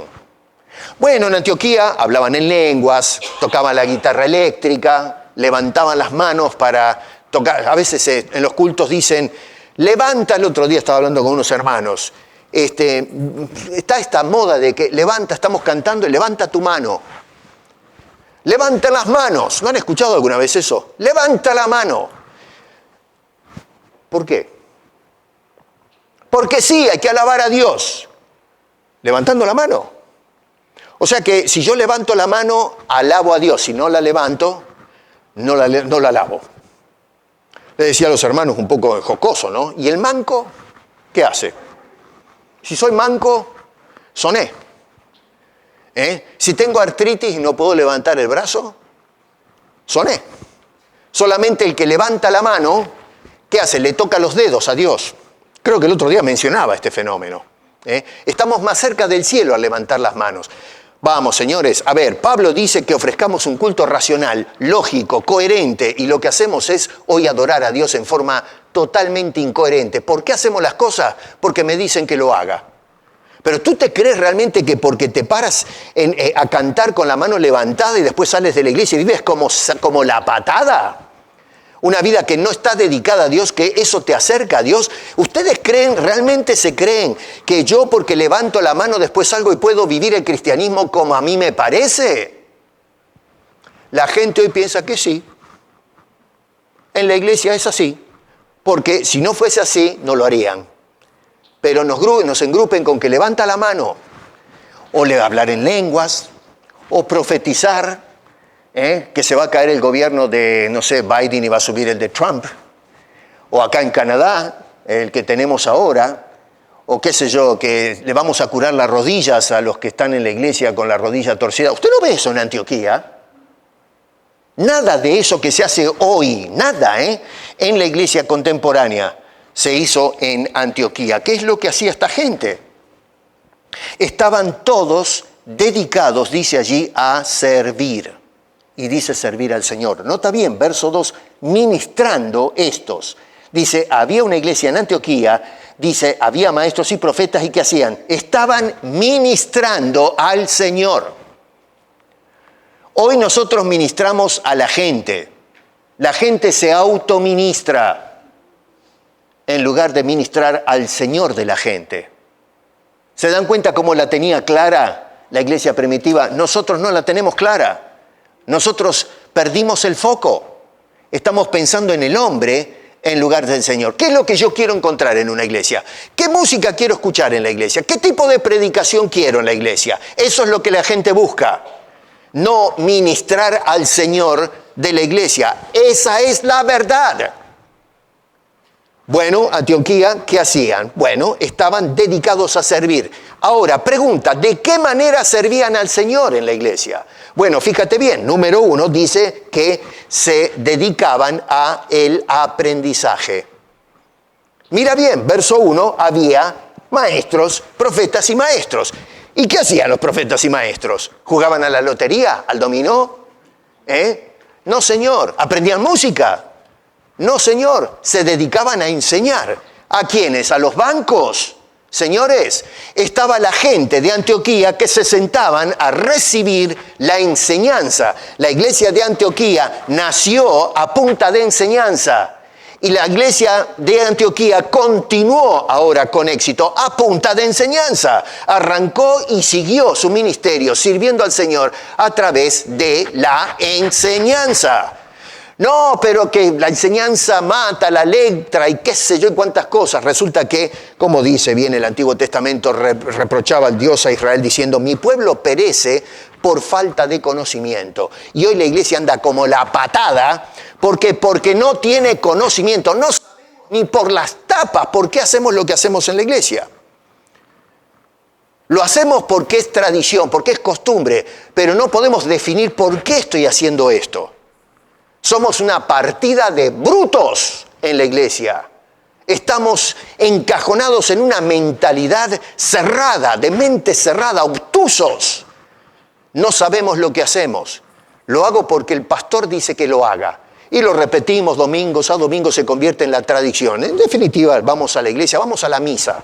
Bueno, en Antioquía hablaban en lenguas, tocaban la guitarra eléctrica, levantaban las manos para tocar. A veces en los cultos dicen, levanta, el otro día estaba hablando con unos hermanos, está esta moda de que levanta, estamos cantando y levanta tu mano. Levanta las manos. ¿No han escuchado alguna vez eso? Levanta la mano. ¿Por qué? Porque sí, hay que alabar a Dios. Levantando la mano. O sea que si yo levanto la mano, alabo a Dios. Si no la levanto, no la alabo. Le decía a los hermanos un poco jocoso, ¿no? ¿Y el manco qué hace? Si soy manco, soné. Si tengo artritis y no puedo levantar el brazo, soné. Solamente el que levanta la mano, ¿qué hace? Le toca los dedos a Dios. Creo que el otro día mencionaba este fenómeno. Estamos más cerca del cielo al levantar las manos. Vamos, señores, a ver, Pablo dice que ofrezcamos un culto racional, lógico, coherente, y lo que hacemos es hoy adorar a Dios en forma totalmente incoherente. ¿Por qué hacemos las cosas? Porque me dicen que lo haga. Pero ¿tú te crees realmente que porque te paras a cantar con la mano levantada y después sales de la iglesia y vives como la patada? Una vida que no está dedicada a Dios, que eso te acerca a Dios. ¿Ustedes creen, realmente se creen que yo porque levanto la mano después salgo y puedo vivir el cristianismo como a mí me parece? La gente hoy piensa que sí. En la iglesia es así, porque si no fuese así, no lo harían. Pero nos engrupen con que levanta la mano, o hablar en lenguas, o profetizar, que se va a caer el gobierno de, no sé, Biden y va a subir el de Trump, o acá en Canadá, el que tenemos ahora, o qué sé yo, que le vamos a curar las rodillas a los que están en la iglesia con la rodilla torcida. ¿Usted no ve eso en Antioquía? Nada de eso que se hace hoy, nada, en la iglesia contemporánea se hizo en Antioquía. ¿Qué es lo que hacía esta gente? Estaban todos dedicados, dice allí, a servir. Y dice servir al Señor. Nota bien, verso 2, ministrando estos. Dice, había una iglesia en Antioquía, dice, había maestros y profetas, ¿y qué hacían? Estaban ministrando al Señor. Hoy nosotros ministramos a la gente. La gente se autoministra en lugar de ministrar al Señor de la gente. ¿Se dan cuenta cómo la tenía clara la iglesia primitiva? Nosotros no la tenemos clara. Nosotros perdimos el foco. Estamos pensando en el hombre en lugar del Señor. ¿Qué es lo que yo quiero encontrar en una iglesia? ¿Qué música quiero escuchar en la iglesia? ¿Qué tipo de predicación quiero en la iglesia? Eso es lo que la gente busca. No ministrar al Señor de la iglesia. Esa es la verdad. Bueno, Antioquía, ¿qué hacían? Bueno, estaban dedicados a servir. Ahora, pregunta, ¿de qué manera servían al Señor en la iglesia? Bueno, fíjate bien, número 1 dice que se dedicaban a el aprendizaje. Mira bien, verso 1, había maestros, profetas y maestros. ¿Y qué hacían los profetas y maestros? ¿Jugaban a la lotería, al dominó? No, señor. ¿Aprendían música? No, señor, se dedicaban a enseñar. ¿A quiénes? ¿A los bancos? Señores, estaba la gente de Antioquía que se sentaban a recibir la enseñanza. La iglesia de Antioquía nació a punta de enseñanza. Y la iglesia de Antioquía continuó ahora con éxito a punta de enseñanza. Arrancó y siguió su ministerio sirviendo al Señor a través de la enseñanza. No, pero que la enseñanza mata, la letra y qué sé yo y cuántas cosas. Resulta que, como dice bien el Antiguo Testamento, reprochaba al Dios a Israel diciendo, mi pueblo perece por falta de conocimiento. Y hoy la iglesia anda como la patada, porque no tiene conocimiento, no sabemos ni por las tapas por qué hacemos lo que hacemos en la iglesia. Lo hacemos porque es tradición, porque es costumbre, pero no podemos definir por qué estoy haciendo esto. Somos una partida de brutos en la iglesia. Estamos encajonados en una mentalidad cerrada, de mente cerrada, obtusos. No sabemos lo que hacemos. Lo hago porque el pastor dice que lo haga. Y lo repetimos domingos a domingo, se convierte en la tradición. En definitiva, vamos a la iglesia, vamos a la misa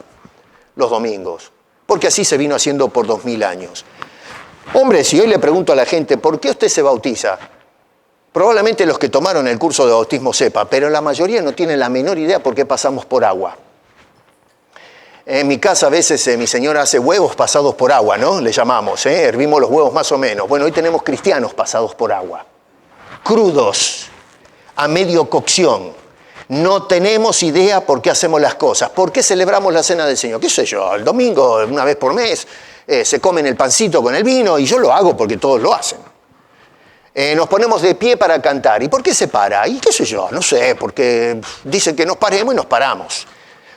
los domingos. Porque así se vino haciendo por 2000 años. Hombre, si hoy le pregunto a la gente, ¿por qué usted se bautiza? Probablemente los que tomaron el curso de bautismo sepa, pero la mayoría no tienen la menor idea por qué pasamos por agua. En mi casa a veces mi señora hace huevos pasados por agua, ¿no? Le llamamos, hervimos los huevos más o menos. Bueno, hoy tenemos cristianos pasados por agua. Crudos, a medio cocción. No tenemos idea por qué hacemos las cosas. ¿Por qué celebramos la Cena del Señor? ¿Qué sé yo? El domingo, una vez por mes. se comen el pancito con el vino, y yo lo hago porque todos lo hacen. Nos ponemos de pie para cantar. ¿Y por qué se para? Y qué sé yo, no sé, porque dicen que nos paremos y nos paramos.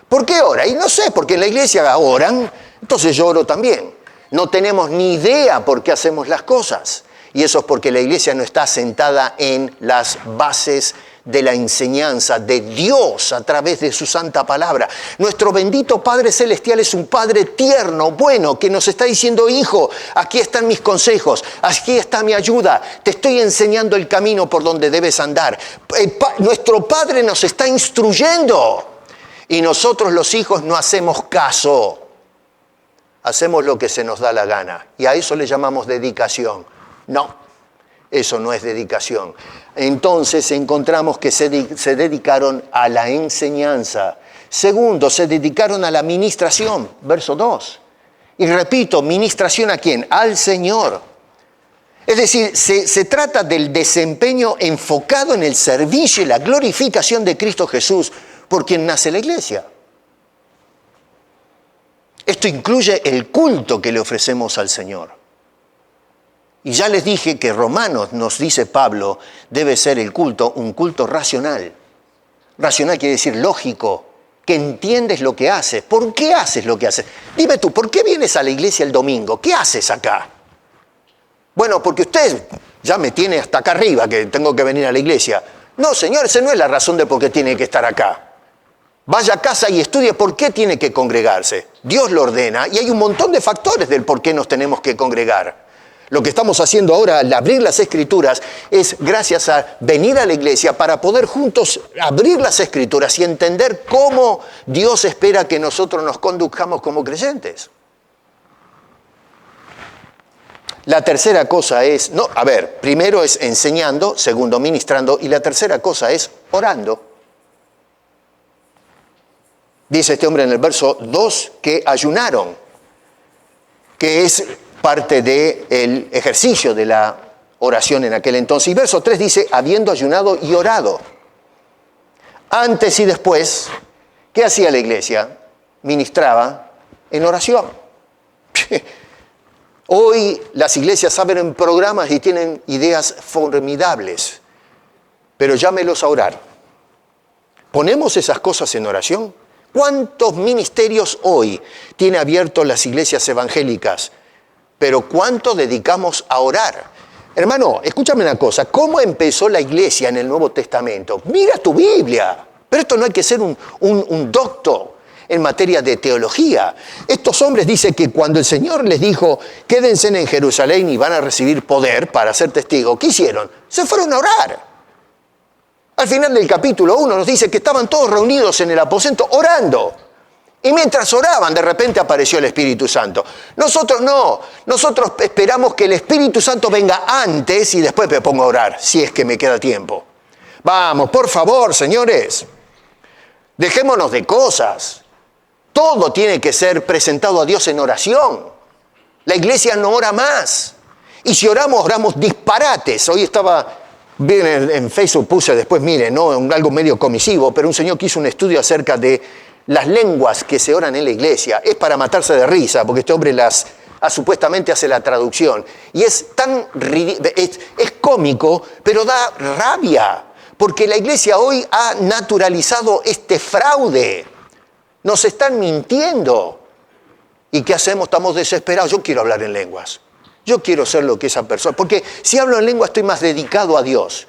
¿Por qué ora? Y no sé, porque en la iglesia oran, entonces yo oro también. No tenemos ni idea por qué hacemos las cosas. Y eso es porque la iglesia no está sentada en las bases de la enseñanza de Dios a través de su santa palabra. Nuestro bendito Padre Celestial es un Padre tierno, bueno, que nos está diciendo: hijo, aquí están mis consejos, aquí está mi ayuda, te estoy enseñando el camino por donde debes andar. Nuestro Padre nos está instruyendo y nosotros los hijos no hacemos caso. Hacemos lo que se nos da la gana y a eso le llamamos dedicación. No, eso no es dedicación. Entonces encontramos que se dedicaron a la enseñanza. Segundo, se dedicaron a la ministración, verso 2. Y repito, ¿ministración a quién? Al Señor. Es decir, se trata del desempeño enfocado en el servicio y la glorificación de Cristo Jesús, por quien nace la iglesia. Esto incluye el culto que le ofrecemos al Señor. Y ya les dije que Romanos, nos dice Pablo, debe ser el culto un culto racional. Racional quiere decir lógico, que entiendes lo que haces. ¿Por qué haces lo que haces? Dime tú, ¿por qué vienes a la iglesia el domingo? ¿Qué haces acá? Bueno, porque usted ya me tiene hasta acá arriba, que tengo que venir a la iglesia. No, señor, esa no es la razón de por qué tiene que estar acá. Vaya a casa y estudie por qué tiene que congregarse. Dios lo ordena y hay un montón de factores del por qué nos tenemos que congregar. Lo que estamos haciendo ahora al abrir las Escrituras es gracias a venir a la iglesia para poder juntos abrir las Escrituras y entender cómo Dios espera que nosotros nos conduzcamos como creyentes. La tercera cosa es, primero es enseñando, segundo ministrando y la tercera cosa es orando. Dice este hombre en el verso 2 que ayunaron, que es parte del ejercicio de la oración en aquel entonces. Y verso 3 dice, habiendo ayunado y orado. Antes y después, ¿qué hacía la iglesia? Ministraba en oración. Hoy las iglesias abren programas y tienen ideas formidables, pero llámelos a orar. ¿Ponemos esas cosas en oración? ¿Cuántos ministerios hoy tiene abiertos las iglesias evangélicas? Pero ¿cuánto dedicamos a orar? Hermano, escúchame una cosa. ¿Cómo empezó la iglesia en el Nuevo Testamento? Mira tu Biblia. Pero esto no hay que ser un doctor en materia de teología. Estos hombres dicen que cuando el Señor les dijo, quédense en Jerusalén y van a recibir poder para ser testigos, ¿qué hicieron? Se fueron a orar. Al final del capítulo 1 nos dice que estaban todos reunidos en el aposento orando. Y mientras oraban, de repente apareció el Espíritu Santo. Nosotros no. Nosotros esperamos que el Espíritu Santo venga antes y después me pongo a orar, si es que me queda tiempo. Vamos, por favor, señores. Dejémonos de cosas. Todo tiene que ser presentado a Dios en oración. La iglesia no ora más. Y si oramos, oramos disparates. Hoy estaba... Bien, en Facebook puse después, miren, ¿no? Algo medio comisivo, pero un señor que hizo un estudio acerca de las lenguas que se oran en la iglesia. Es para matarse de risa, porque este hombre supuestamente hace la traducción. Y es tan es cómico, pero da rabia, porque la iglesia hoy ha naturalizado este fraude. Nos están mintiendo. ¿Y qué hacemos? Estamos desesperados. Yo quiero hablar en lenguas. Yo quiero ser lo que esa persona... Porque si hablo en lengua estoy más dedicado a Dios.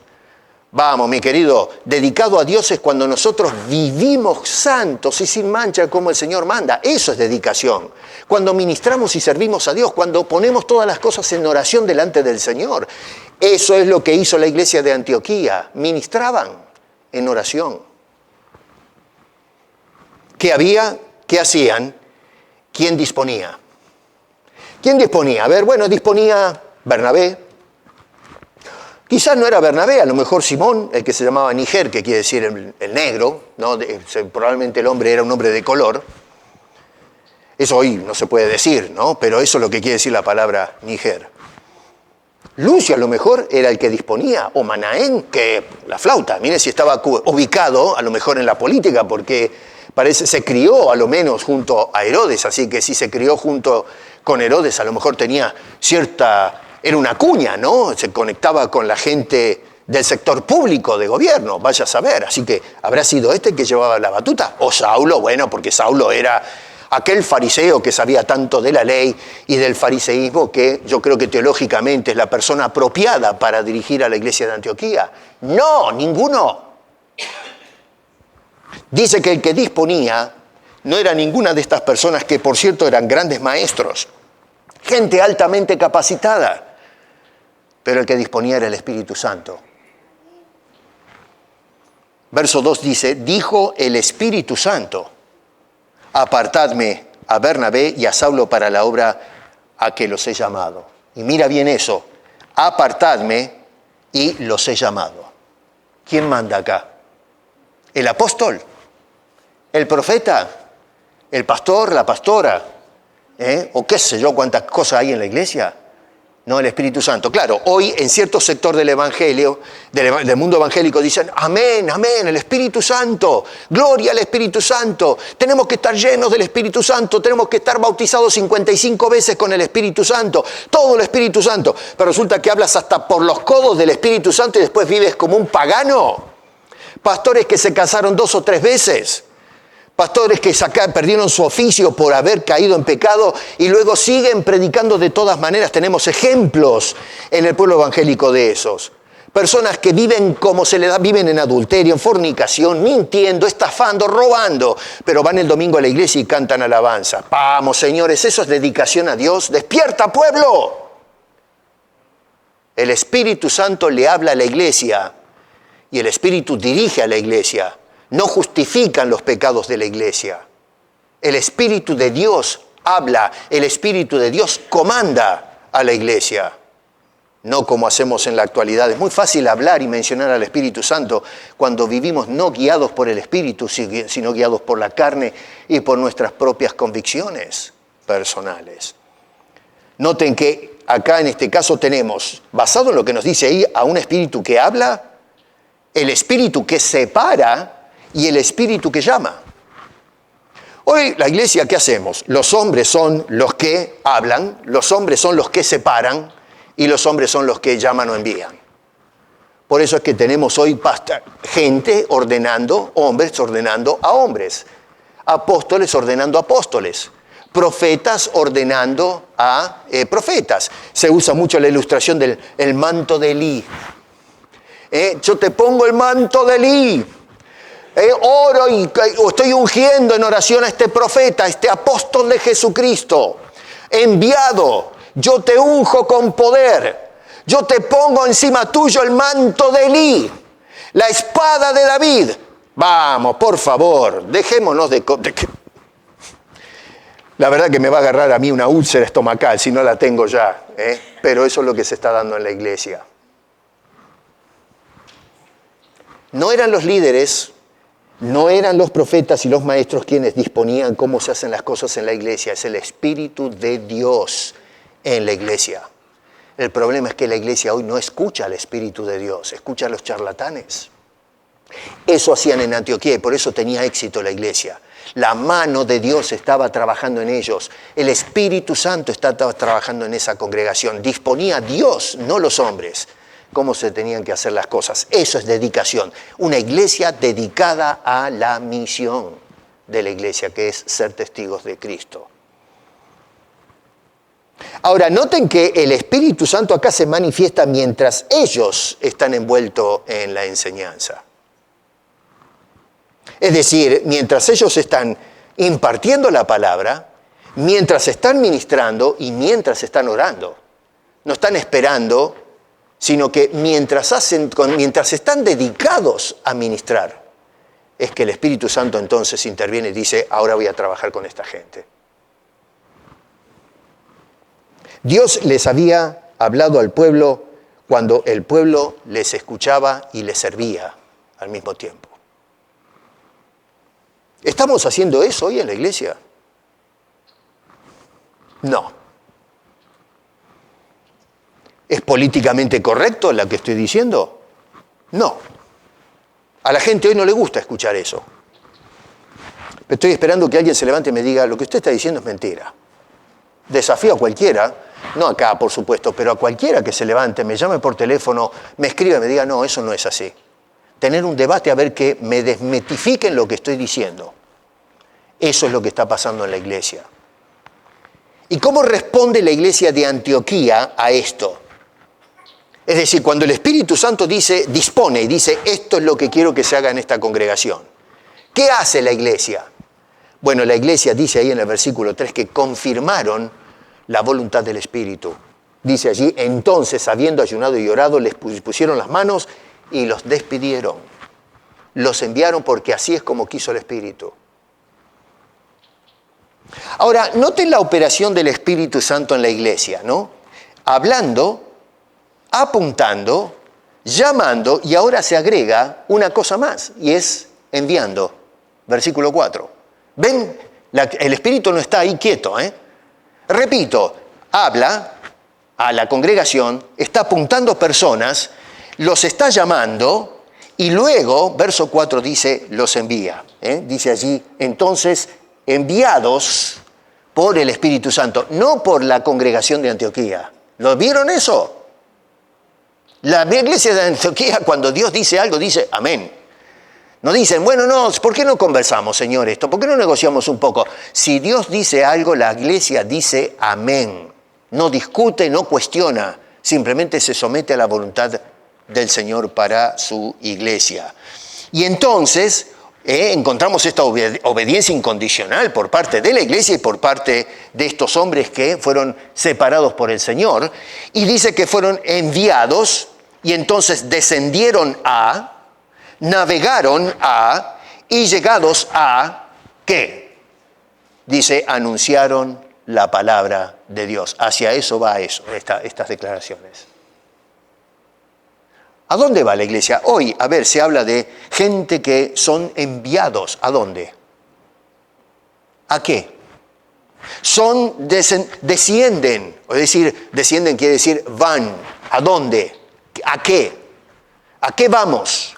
Vamos, mi querido, dedicado a Dios es cuando nosotros vivimos santos y sin mancha como el Señor manda. Eso es dedicación. Cuando ministramos y servimos a Dios, cuando ponemos todas las cosas en oración delante del Señor. Eso es lo que hizo la iglesia de Antioquía. Ministraban en oración. ¿Qué había? ¿Qué hacían? ¿Quién disponía? ¿Quién disponía? Disponía Bernabé. Quizás no era Bernabé, a lo mejor Simón, el que se llamaba Níger, que quiere decir el negro, ¿no? Probablemente el hombre era un hombre de color. Eso hoy no se puede decir, ¿no? Pero eso es lo que quiere decir la palabra Níger. Lucio a lo mejor era el que disponía, o Manaén, que la flauta. Miren si estaba ubicado a lo mejor en la política, porque se crió a lo menos junto a Herodes, así que si se crió junto Con Herodes a lo mejor tenía era una cuña, ¿no? Se conectaba con la gente del sector público de gobierno, vaya a saber. Así que, ¿habrá sido este que llevaba la batuta? O Saulo, bueno, porque Saulo era aquel fariseo que sabía tanto de la ley y del fariseísmo que yo creo que teológicamente es la persona apropiada para dirigir a la iglesia de Antioquía. No, ninguno. Dice que el que disponía no era ninguna de estas personas que, por cierto, eran grandes maestros, gente altamente capacitada, pero el que disponía era el Espíritu Santo. Verso 2 dice, dijo el Espíritu Santo, apartadme a Bernabé y a Saulo para la obra a que los he llamado. Y mira bien eso, apartadme y los he llamado. ¿Quién manda acá? ¿El apóstol? ¿El profeta? ¿El pastor? ¿La pastora? ¿O qué sé yo cuántas cosas hay en la iglesia? No, el Espíritu Santo. Claro, hoy en cierto sector del evangelio, del mundo evangélico, dicen, amén, amén, el Espíritu Santo, gloria al Espíritu Santo, tenemos que estar llenos del Espíritu Santo, tenemos que estar bautizados 55 veces con el Espíritu Santo, todo el Espíritu Santo. Pero resulta que hablas hasta por los codos del Espíritu Santo y después vives como un pagano. Pastores que se casaron 2 o 3 veces. Pastores que perdieron su oficio por haber caído en pecado y luego siguen predicando de todas maneras. Tenemos ejemplos en el pueblo evangélico de esos. Personas que viven como se le da, viven en adulterio, en fornicación, mintiendo, estafando, robando, pero van el domingo a la iglesia y cantan alabanza. Vamos, señores, eso es dedicación a Dios. ¡Despierta, pueblo! El Espíritu Santo le habla a la iglesia y el Espíritu dirige a la iglesia. No justifican los pecados de la iglesia. El Espíritu de Dios habla, el Espíritu de Dios comanda a la iglesia. No como hacemos en la actualidad. Es muy fácil hablar y mencionar al Espíritu Santo cuando vivimos no guiados por el Espíritu, sino guiados por la carne y por nuestras propias convicciones personales. Noten que acá en este caso tenemos, basado en lo que nos dice ahí, a un Espíritu que habla, el Espíritu que separa y el Espíritu que llama. Hoy la iglesia, ¿qué hacemos? Los hombres son los que hablan, los hombres son los que separan y los hombres son los que llaman o envían. Por eso es que tenemos hoy gente ordenando, hombres ordenando a hombres, apóstoles ordenando a apóstoles, profetas ordenando a profetas. Se usa mucho la ilustración del manto de Elí. Yo te pongo el manto de Elí. Oro y estoy ungiendo en oración a este profeta, a este apóstol de Jesucristo, enviado. Yo te unjo con poder. Yo te pongo encima tuyo el manto de Elí, la espada de David. Vamos, por favor, dejémonos de la verdad que me va a agarrar a mí una úlcera estomacal si no la tengo ya, pero eso es lo que se está dando en la iglesia. No eran los líderes, no eran los profetas y los maestros quienes disponían cómo se hacen las cosas en la iglesia. Es el Espíritu de Dios en la iglesia. El problema es que la iglesia hoy no escucha al Espíritu de Dios, escucha a los charlatanes. Eso hacían en Antioquía y por eso tenía éxito la iglesia. La mano de Dios estaba trabajando en ellos. El Espíritu Santo estaba trabajando en esa congregación. Disponía Dios, no los hombres, cómo se tenían que hacer las cosas. Eso es dedicación. Una iglesia dedicada a la misión de la iglesia, que es ser testigos de Cristo. Ahora, noten que el Espíritu Santo acá se manifiesta mientras ellos están envueltos en la enseñanza. Es decir, mientras ellos están impartiendo la palabra, mientras están ministrando y mientras están orando. No están esperando, sino que mientras están dedicados a ministrar, es que el Espíritu Santo entonces interviene y dice, ahora voy a trabajar con esta gente. Dios les había hablado al pueblo cuando el pueblo les escuchaba y les servía al mismo tiempo. ¿Estamos haciendo eso hoy en la iglesia? No. ¿Es políticamente correcto lo que estoy diciendo? No. A la gente hoy no le gusta escuchar eso. Estoy esperando que alguien se levante y me diga, lo que usted está diciendo es mentira. Desafío a cualquiera, no acá por supuesto, pero a cualquiera que se levante, me llame por teléfono, me escriba y me diga, no, eso no es así. Tener un debate a ver que me desmitifiquen lo que estoy diciendo. Eso es lo que está pasando en la iglesia. ¿Y cómo responde la iglesia de Antioquía a esto? Es decir, cuando el Espíritu Santo dispone y dice, esto es lo que quiero que se haga en esta congregación. ¿Qué hace la iglesia? Bueno, la iglesia dice ahí en el versículo 3 que confirmaron la voluntad del Espíritu. Dice allí, entonces, habiendo ayunado y orado, les pusieron las manos y los despidieron. Los enviaron porque así es como quiso el Espíritu. Ahora, noten la operación del Espíritu Santo en la iglesia, ¿no? Hablando, apuntando, llamando, y ahora se agrega una cosa más, y es enviando. Versículo 4. ¿Ven? El Espíritu no está ahí quieto, ¿eh? Repito, habla a la congregación, está apuntando personas, los está llamando, y luego, verso 4 dice, los envía. Dice allí, entonces, enviados por el Espíritu Santo, no por la congregación de Antioquía. ¿Lo vieron eso? La iglesia de Antioquía, cuando Dios dice algo, dice amén. No dicen, bueno, no, ¿por qué no conversamos, Señor, esto? ¿Por qué no negociamos un poco? Si Dios dice algo, la iglesia dice amén. No discute, no cuestiona, simplemente se somete a la voluntad del Señor para su iglesia. Y entonces encontramos esta obediencia incondicional por parte de la iglesia y por parte de estos hombres que fueron separados por el Señor. Y dice que fueron enviados y entonces descendieron navegaron y llegados ¿qué? Dice, anunciaron la palabra de Dios. Hacia eso va estas declaraciones. ¿A dónde va la iglesia? Hoy, se habla de gente que son enviados. ¿A dónde? ¿A qué? Descienden. Es decir, descienden quiere decir van. ¿A dónde? ¿A qué? ¿A qué vamos?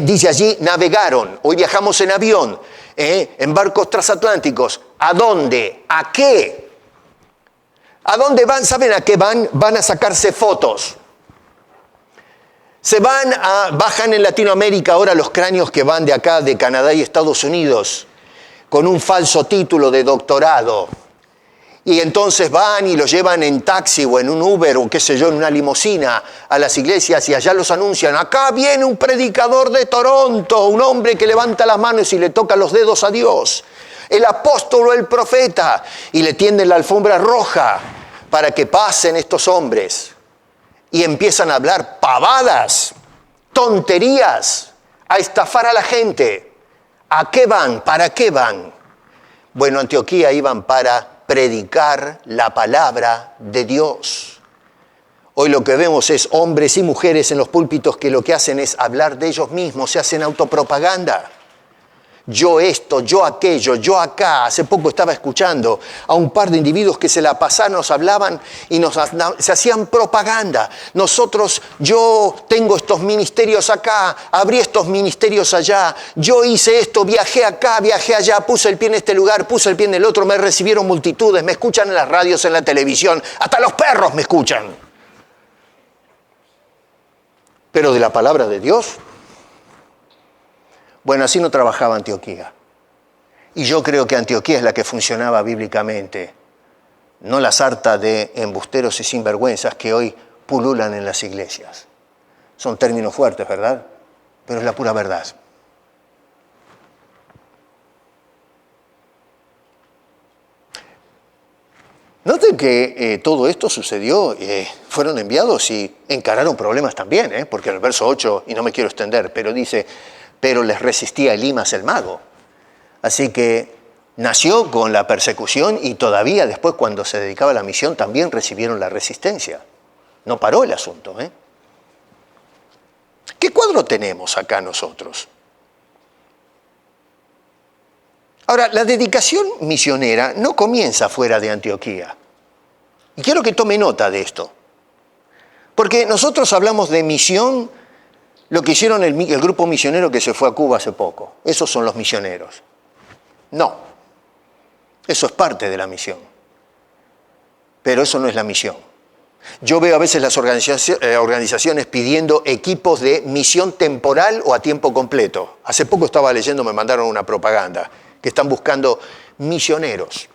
Dice allí, navegaron. Hoy viajamos en avión, en barcos transatlánticos. ¿A dónde? ¿A qué? ¿A dónde van? ¿Saben a qué van? Van a sacarse fotos. Bajan en Latinoamérica ahora los cráneos que van de acá, de Canadá y Estados Unidos, con un falso título de doctorado. Y entonces van y los llevan en taxi o en un Uber o qué sé yo, en una limusina a las iglesias y allá los anuncian. Acá viene un predicador de Toronto, un hombre que levanta las manos y le toca los dedos a Dios. El apóstol o el profeta. Y le tienden la alfombra roja para que pasen estos hombres. Y empiezan a hablar pavadas, tonterías, a estafar a la gente. ¿A qué van? ¿Para qué van? Bueno, Antioquía iban para predicar la palabra de Dios. Hoy lo que vemos es hombres y mujeres en los púlpitos que lo que hacen es hablar de ellos mismos, se hacen autopropaganda. Yo esto, yo aquello, yo acá. Hace poco estaba escuchando a un par de individuos que se la pasaban, nos hablaban y se hacían propaganda. Yo tengo estos ministerios acá, abrí estos ministerios allá, yo hice esto, viajé acá, viajé allá, puse el pie en este lugar, puse el pie en el otro, me recibieron multitudes, me escuchan en las radios, en la televisión, hasta los perros me escuchan. Pero de la palabra de Dios, bueno, así no trabajaba Antioquía. Y yo creo que Antioquía es la que funcionaba bíblicamente, no la sarta de embusteros y sinvergüenzas que hoy pululan en las iglesias. Son términos fuertes, ¿verdad? Pero es la pura verdad. Noten que todo esto sucedió, fueron enviados y encararon problemas también, porque en el verso 8, y no me quiero extender, pero dice, pero les resistía Elimas el mago. Así que nació con la persecución y todavía después cuando se dedicaba a la misión también recibieron la resistencia. No paró el asunto. ¿Qué cuadro tenemos acá nosotros? Ahora, la dedicación misionera no comienza fuera de Antioquía. Y quiero que tome nota de esto. Porque nosotros hablamos de misión, lo que hicieron el grupo misionero que se fue a Cuba hace poco. Esos son los misioneros. No, eso es parte de la misión. pero eso no es la misión. Yo veo a veces las organizaciones pidiendo equipos de misión temporal o a tiempo completo. Hace poco estaba leyendo, me mandaron una propaganda, que están buscando misioneros.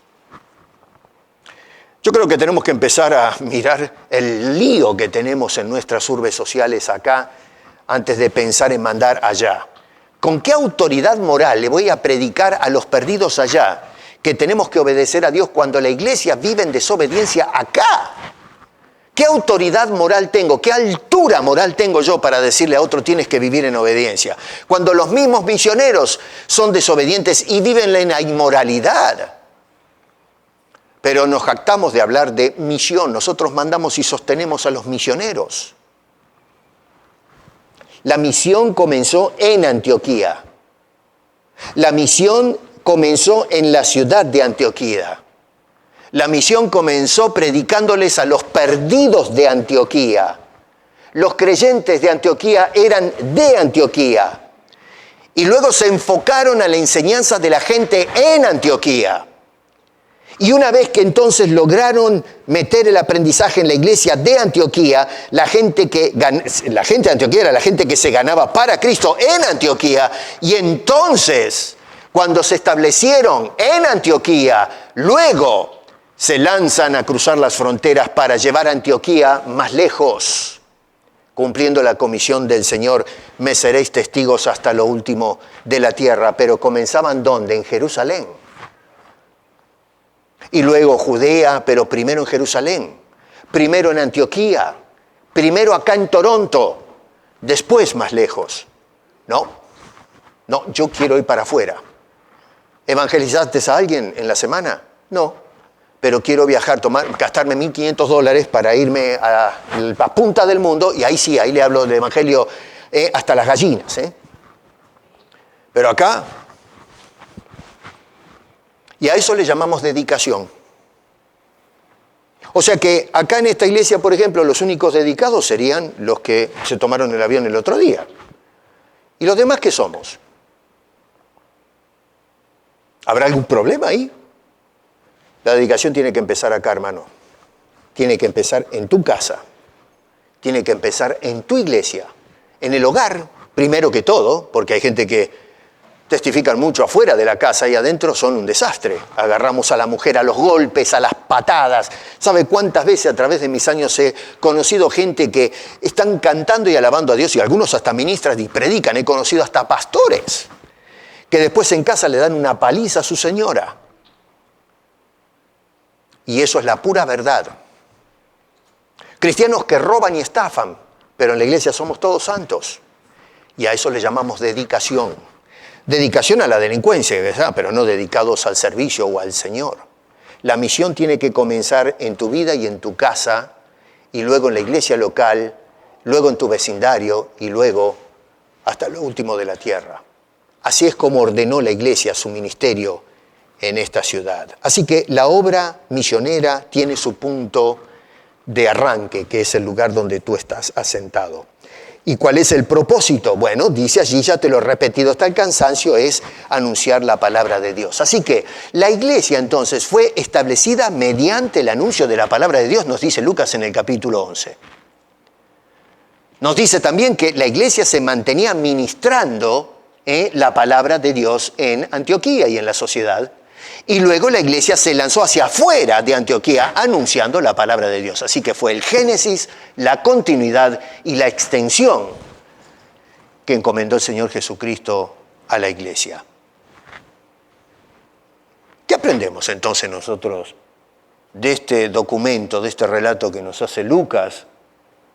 Yo creo que tenemos que empezar a mirar el lío que tenemos en nuestras urbes sociales acá antes de pensar en mandar allá. ¿Con qué autoridad moral le voy a predicar a los perdidos allá que tenemos que obedecer a Dios cuando la iglesia vive en desobediencia acá? ¿Qué autoridad moral tengo? ¿Qué altura moral tengo yo para decirle a otro tienes que vivir en obediencia? Cuando los mismos misioneros son desobedientes y viven en la inmoralidad. Pero nos jactamos de hablar de misión. Nosotros mandamos y sostenemos a los misioneros. La misión comenzó en Antioquía. La misión comenzó en la ciudad de Antioquía. La misión comenzó predicándoles a los perdidos de Antioquía. Los creyentes de Antioquía eran de Antioquía. Y luego se enfocaron a la enseñanza de la gente en Antioquía. Y una vez que entonces lograron meter el aprendizaje en la iglesia de Antioquía, la gente de Antioquía era la gente que se ganaba para Cristo en Antioquía. Y entonces, cuando se establecieron en Antioquía, luego se lanzan a cruzar las fronteras para llevar a Antioquía más lejos, cumpliendo la comisión del Señor, me seréis testigos hasta lo último de la tierra. Pero comenzaban ¿dónde? En Jerusalén. Y luego Judea, pero primero en Jerusalén, primero en Antioquía, primero acá en Toronto, después más lejos. No, yo quiero ir para afuera. ¿Evangelizaste a alguien en la semana? No, pero quiero viajar, gastarme $1,500 para irme a la punta del mundo, y ahí sí, ahí le hablo del evangelio hasta las gallinas. Pero acá... Y a eso le llamamos dedicación. O sea que acá en esta iglesia, por ejemplo, los únicos dedicados serían los que se tomaron el avión el otro día. ¿Y los demás qué somos? ¿Habrá algún problema ahí? La dedicación tiene que empezar acá, hermano. Tiene que empezar en tu casa. Tiene que empezar en tu iglesia. En el hogar, primero que todo, porque hay gente que testifican mucho afuera de la casa y adentro son un desastre. Agarramos a la mujer a los golpes, a las patadas. ¿Sabe cuántas veces a través de mis años he conocido gente que están cantando y alabando a Dios, y algunos hasta ministran y predican? He conocido hasta pastores que después en casa le dan una paliza a su señora. Y eso es la pura verdad. Cristianos que roban y estafan, pero en la iglesia somos todos santos. Y a eso le llamamos dedicación. Dedicación a la delincuencia, ¿verdad? Pero no dedicados al servicio o al Señor. La misión tiene que comenzar en tu vida y en tu casa, y luego en la iglesia local, luego en tu vecindario, y luego hasta lo último de la tierra. Así es como ordenó la iglesia su ministerio en esta ciudad. Así que la obra misionera tiene su punto de arranque, que es el lugar donde tú estás asentado. ¿Y cuál es el propósito? Bueno, dice allí, ya te lo he repetido hasta el cansancio, es anunciar la palabra de Dios. Así que la iglesia entonces fue establecida mediante el anuncio de la palabra de Dios, nos dice Lucas en el capítulo 11. Nos dice también que la iglesia se mantenía ministrando la palabra de Dios en Antioquía y en la sociedad. Y luego la iglesia se lanzó hacia afuera de Antioquía anunciando la palabra de Dios. Así que fue el génesis, la continuidad y la extensión que encomendó el Señor Jesucristo a la iglesia. ¿Qué aprendemos entonces nosotros de este documento, de este relato que nos hace Lucas,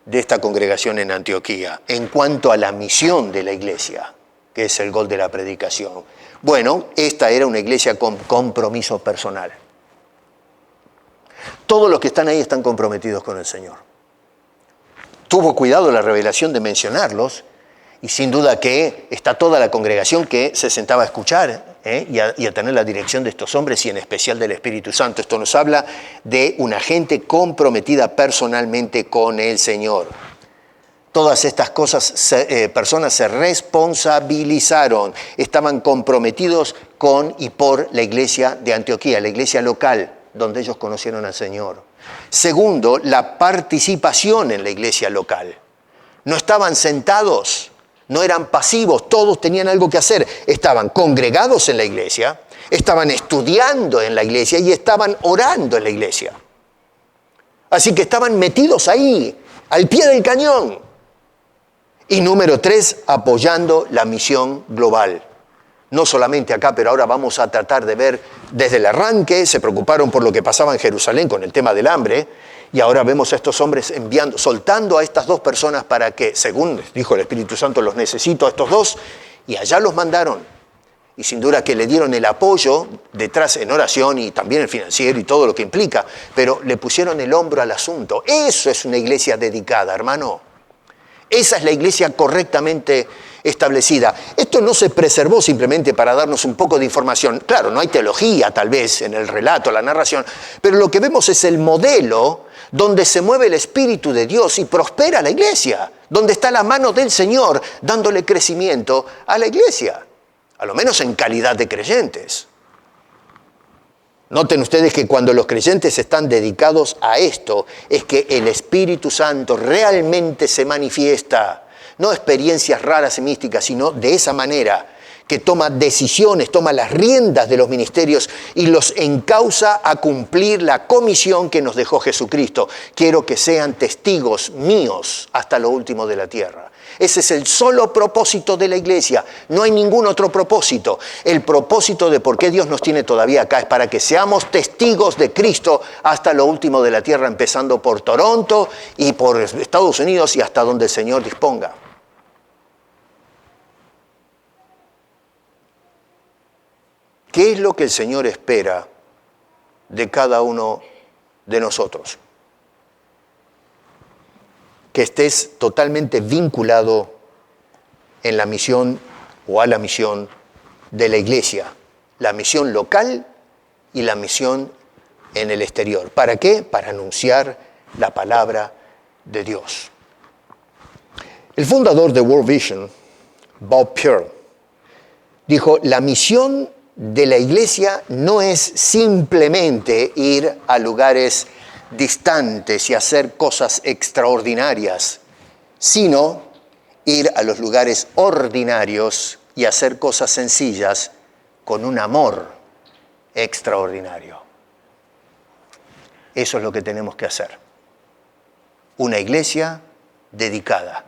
de esta congregación en Antioquía, en cuanto a la misión de la iglesia, que es el gol de la predicación? Bueno, esta era una iglesia con compromiso personal. Todos los que están ahí están comprometidos con el Señor. Tuvo cuidado la revelación de mencionarlos, y sin duda que está toda la congregación que se sentaba a escuchar y a tener la dirección de estos hombres, y en especial del Espíritu Santo. Esto nos habla de una gente comprometida personalmente con el Señor. Todas estas personas se responsabilizaron, estaban comprometidos con y por la iglesia de Antioquía, la iglesia local, donde ellos conocieron al Señor. Segundo, la participación en la iglesia local. No estaban sentados, no eran pasivos, todos tenían algo que hacer. Estaban congregados en la iglesia, estaban estudiando en la iglesia y estaban orando en la iglesia. Así que estaban metidos ahí, al pie del cañón. Y número 3, apoyando la misión global. No solamente acá, pero ahora vamos a tratar de ver desde el arranque, se preocuparon por lo que pasaba en Jerusalén con el tema del hambre, y ahora vemos a estos hombres soltando a estas 2 personas para que, según dijo el Espíritu Santo, los necesito a estos 2, y allá los mandaron. Y sin duda que le dieron el apoyo detrás en oración y también el financiero y todo lo que implica, pero le pusieron el hombro al asunto. Eso es una iglesia dedicada, hermano. Esa es la iglesia correctamente establecida. Esto no se preservó simplemente para darnos un poco de información. Claro, no hay teología tal vez en el relato, la narración, pero lo que vemos es el modelo donde se mueve el Espíritu de Dios y prospera la iglesia, donde está la mano del Señor dándole crecimiento a la iglesia, a lo menos en calidad de creyentes. Noten ustedes que cuando los creyentes están dedicados a esto, es que el Espíritu Santo realmente se manifiesta. No experiencias raras y místicas, sino de esa manera que toma decisiones, toma las riendas de los ministerios y los encausa a cumplir la comisión que nos dejó Jesucristo. Quiero que sean testigos míos hasta lo último de la tierra. Ese es el solo propósito de la iglesia. No hay ningún otro propósito. El propósito de por qué Dios nos tiene todavía acá es para que seamos testigos de Cristo hasta lo último de la tierra, empezando por Toronto y por Estados Unidos y hasta donde el Señor disponga. ¿Qué es lo que el Señor espera de cada uno de nosotros? Que estés totalmente vinculado en la misión o a la misión de la iglesia, la misión local y la misión en el exterior. ¿Para qué? Para anunciar la palabra de Dios. El fundador de World Vision, Bob Pearl, dijo: la misión de la iglesia no es simplemente ir a lugares distantes y hacer cosas extraordinarias, sino ir a los lugares ordinarios y hacer cosas sencillas con un amor extraordinario. Eso es lo que tenemos que hacer. Una iglesia dedicada.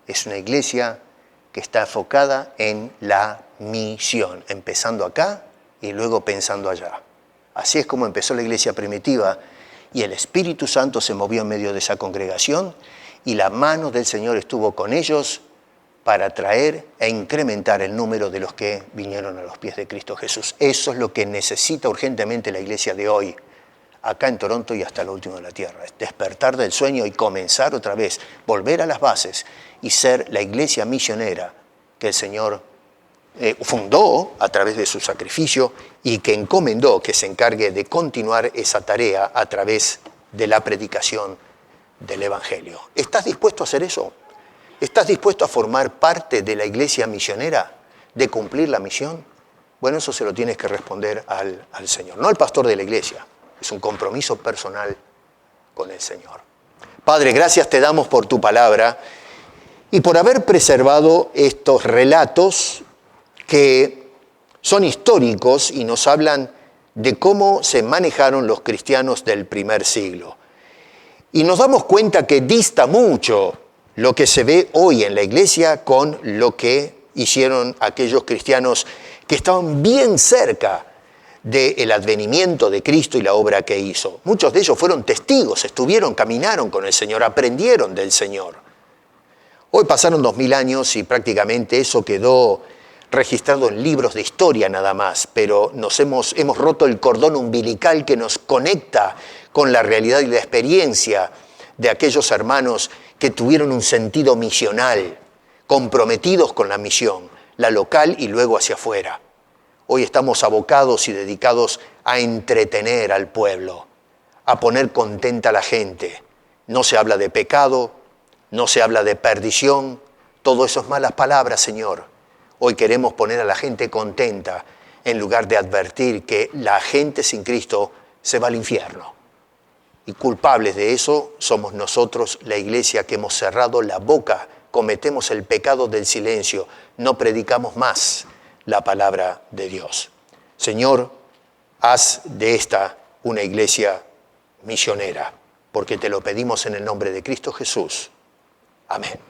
Es una iglesia que está enfocada en la misión, empezando acá y luego pensando allá. Así es como empezó la iglesia primitiva, y el Espíritu Santo se movió en medio de esa congregación y la mano del Señor estuvo con ellos para traer e incrementar el número de los que vinieron a los pies de Cristo Jesús. Eso es lo que necesita urgentemente la iglesia de hoy, acá en Toronto y hasta lo último de la tierra. Es despertar del sueño y comenzar otra vez, volver a las bases y ser la iglesia misionera que el Señor fundó a través de su sacrificio y que encomendó que se encargue de continuar esa tarea a través de la predicación del Evangelio. ¿Estás dispuesto a hacer eso? ¿Estás dispuesto a formar parte de la iglesia misionera, de cumplir la misión? Bueno, eso se lo tienes que responder al Señor, no al pastor de la iglesia. Es un compromiso personal con el Señor. Padre, gracias te damos por tu palabra y por haber preservado estos relatos que son históricos y nos hablan de cómo se manejaron los cristianos del primer siglo. Y nos damos cuenta que dista mucho lo que se ve hoy en la iglesia con lo que hicieron aquellos cristianos que estaban bien cerca del advenimiento de Cristo y la obra que hizo. Muchos de ellos fueron testigos, estuvieron, caminaron con el Señor, aprendieron del Señor. Hoy pasaron 2000 años y prácticamente eso quedó registrado en libros de historia nada más, pero hemos roto el cordón umbilical que nos conecta con la realidad y la experiencia de aquellos hermanos que tuvieron un sentido misional, comprometidos con la misión, la local y luego hacia afuera. Hoy estamos abocados y dedicados a entretener al pueblo, a poner contenta a la gente. No se habla de pecado, no se habla de perdición, todo eso es malas palabras, Señor. Hoy queremos poner a la gente contenta en lugar de advertir que la gente sin Cristo se va al infierno. Y culpables de eso somos nosotros, la iglesia, que hemos cerrado la boca, cometemos el pecado del silencio, no predicamos más la palabra de Dios. Señor, haz de esta una iglesia misionera, porque te lo pedimos en el nombre de Cristo Jesús. Amén.